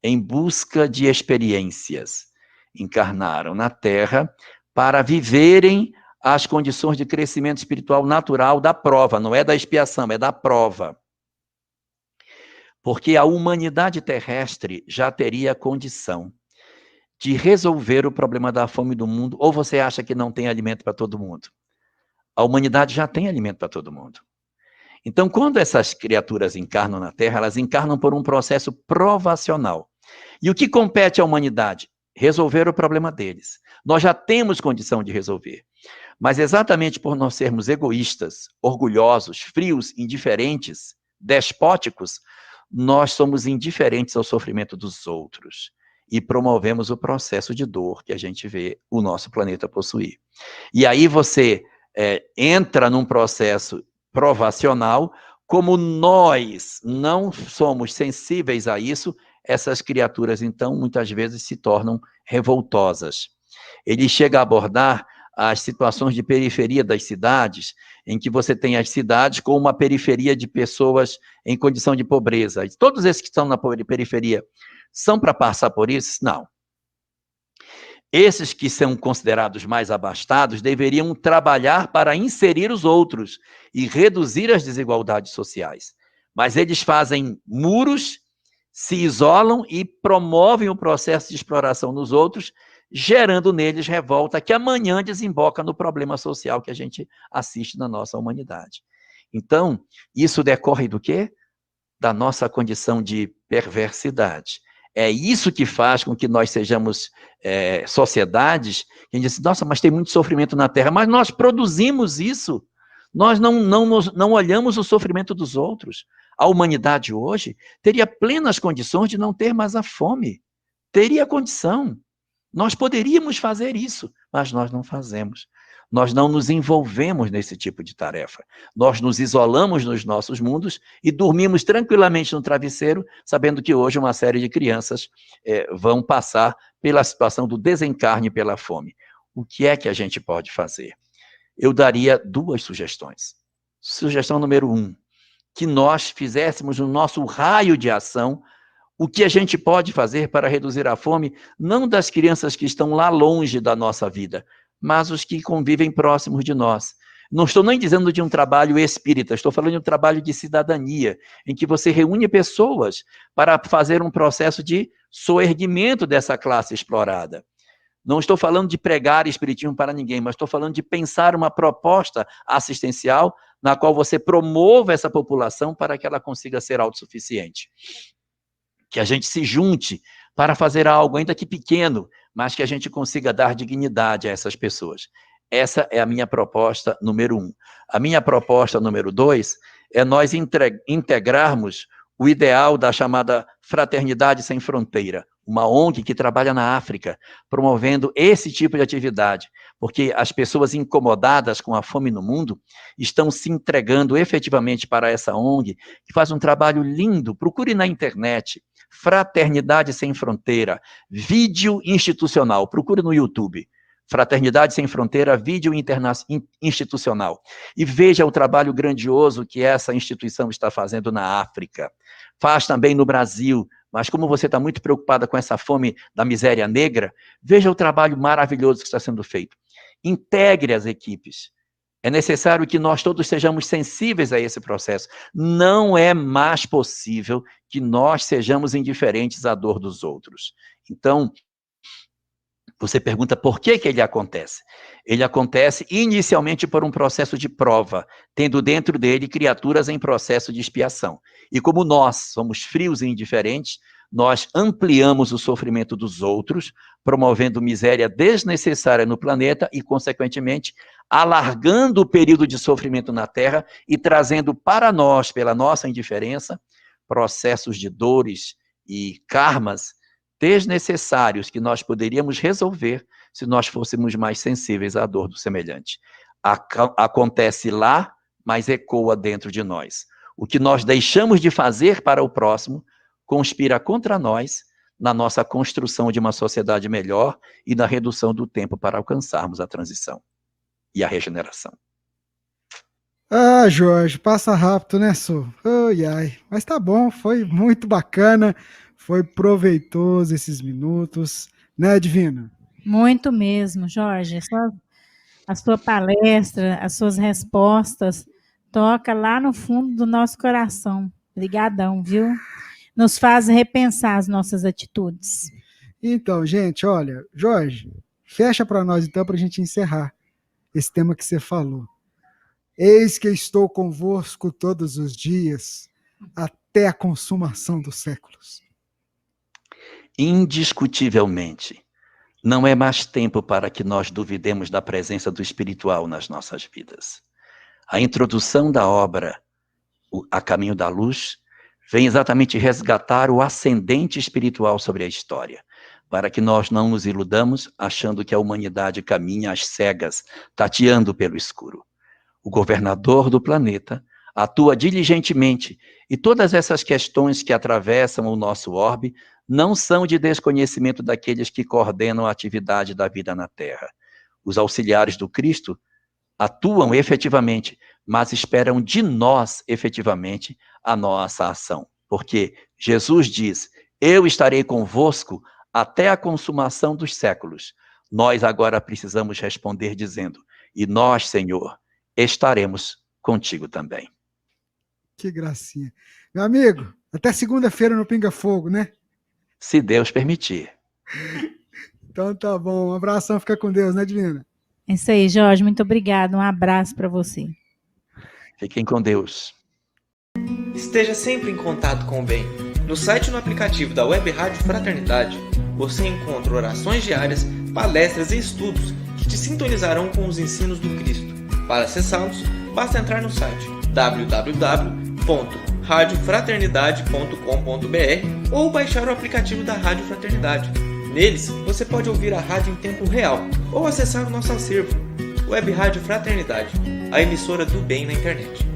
em busca de experiências. Encarnaram na Terra para viverem as condições de crescimento espiritual natural da prova, não é da expiação, é da prova. Porque a humanidade terrestre já teria a condição de resolver o problema da fome do mundo, ou você acha que não tem alimento para todo mundo? A humanidade já tem alimento para todo mundo. Então, quando essas criaturas encarnam na Terra, elas encarnam por um processo provacional. E o que compete à humanidade? Resolver o problema deles. Nós já temos condição de resolver. Mas exatamente por nós sermos egoístas, orgulhosos, frios, indiferentes, despóticos, nós somos indiferentes ao sofrimento dos outros. e promovemos o processo de dor que a gente vê o nosso planeta possuir. E aí você entra num processo provacional, como nós não somos sensíveis a isso, essas criaturas, então, muitas vezes se tornam revoltosas. Ele chega a abordar as situações de periferia das cidades, em que você tem as cidades com uma periferia de pessoas em condição de pobreza. Todos esses que estão na periferia são para passar por isso? Não. Esses que são considerados mais abastados deveriam trabalhar para inserir os outros e reduzir as desigualdades sociais. Mas eles fazem muros, se isolam e promovem o processo de exploração nos outros, gerando neles revolta que amanhã desemboca no problema social que a gente assiste na nossa humanidade. Então, isso decorre do quê? Da nossa condição de perversidade. É isso que faz com que nós sejamos sociedades, que a gente diz, nossa, mas tem muito sofrimento na Terra, mas nós produzimos isso. Nós não olhamos o sofrimento dos outros. A humanidade hoje teria plenas condições de não ter mais a fome. Teria condição. Nós poderíamos fazer isso, mas nós não fazemos. Nós não nos envolvemos nesse tipo de tarefa. Nós nos isolamos nos nossos mundos e dormimos tranquilamente no travesseiro, sabendo que hoje uma série de crianças vão passar pela situação do desencarne pela fome. O que é que a gente pode fazer? Eu daria 2 sugestões. Sugestão número 1, que nós fizéssemos no nosso raio de ação o que a gente pode fazer para reduzir a fome, não das crianças que estão lá longe da nossa vida, mas os que convivem próximos de nós. Não estou nem dizendo de um trabalho espírita, estou falando de um trabalho de cidadania, em que você reúne pessoas para fazer um processo de soerguimento dessa classe explorada. Não estou falando de pregar espiritismo para ninguém, mas estou falando de pensar uma proposta assistencial na qual você promova essa população para que ela consiga ser autossuficiente. Que a gente se junte para fazer algo, ainda que pequeno, mas que a gente consiga dar dignidade a essas pessoas. Essa é a minha proposta número 1. A minha proposta número 2 é nós integrarmos o ideal da chamada Fraternidade Sem Fronteira, uma ONG que trabalha na África, promovendo esse tipo de atividade, porque as pessoas incomodadas com a fome no mundo estão se entregando efetivamente para essa ONG, que faz um trabalho lindo. Procure na internet, Fraternidade Sem Fronteira, vídeo institucional, procure no YouTube, Fraternidade Sem Fronteira, vídeo institucional, e veja o trabalho grandioso que essa instituição está fazendo na África. Faz também no Brasil, mas como você está muito preocupada com essa fome da miséria negra, veja o trabalho maravilhoso que está sendo feito. Integre as equipes. É necessário que nós todos sejamos sensíveis a esse processo. Não é mais possível que nós sejamos indiferentes à dor dos outros. Então, você pergunta por que ele acontece. Ele acontece inicialmente por um processo de prova, tendo dentro dele criaturas em processo de expiação. E como nós somos frios e indiferentes, nós ampliamos o sofrimento dos outros, promovendo miséria desnecessária no planeta e, consequentemente, alargando o período de sofrimento na Terra e trazendo para nós, pela nossa indiferença, processos de dores e karmas desnecessários que nós poderíamos resolver se nós fôssemos mais sensíveis à dor do semelhante. Acontece lá, mas ecoa dentro de nós. O que nós deixamos de fazer para o próximo conspira contra nós na nossa construção de uma sociedade melhor e na redução do tempo para alcançarmos a transição e a regeneração. Ah, Jorge, passa rápido, né, Sô? Ai, ai. Mas tá bom, foi muito bacana, foi proveitoso esses minutos, né, Divina? Muito mesmo, Jorge. A sua palestra, as suas respostas, toca lá no fundo do nosso coração. Obrigadão, viu? Nos faz repensar as nossas atitudes. Então, gente, olha, Jorge, fecha para nós então para a gente encerrar esse tema que você falou. Eis que estou convosco todos os dias, até a consumação dos séculos. Indiscutivelmente, não é mais tempo para que nós duvidemos da presença do espiritual nas nossas vidas. A introdução da obra A Caminho da Luz vem exatamente resgatar o ascendente espiritual sobre a história. para que nós não nos iludamos achando que a humanidade caminha às cegas, tateando pelo escuro. O governador do planeta atua diligentemente e todas essas questões que atravessam o nosso orbe não são de desconhecimento daqueles que coordenam a atividade da vida na Terra. Os auxiliares do Cristo atuam efetivamente, mas esperam de nós efetivamente a nossa ação. Porque Jesus diz: eu estarei convosco até a consumação dos séculos. Nós agora precisamos responder dizendo: e nós, Senhor, estaremos contigo também. Que gracinha. Meu amigo, até segunda-feira no Pinga Fogo, né? Se Deus permitir. Então tá bom. Um abração, fica com Deus, né, Divina? É isso aí, Jorge. Muito obrigada. Um abraço para você. Fiquem com Deus. Esteja sempre em contato com o bem. No site e no aplicativo da Web Rádio Fraternidade, você encontra orações diárias, palestras e estudos que te sintonizarão com os ensinos do Cristo. Para acessá-los, basta entrar no site www.radiofraternidade.com.br ou baixar o aplicativo da Rádio Fraternidade. Neles, você pode ouvir a rádio em tempo real ou acessar o nosso acervo, Web Rádio Fraternidade, a emissora do bem na internet.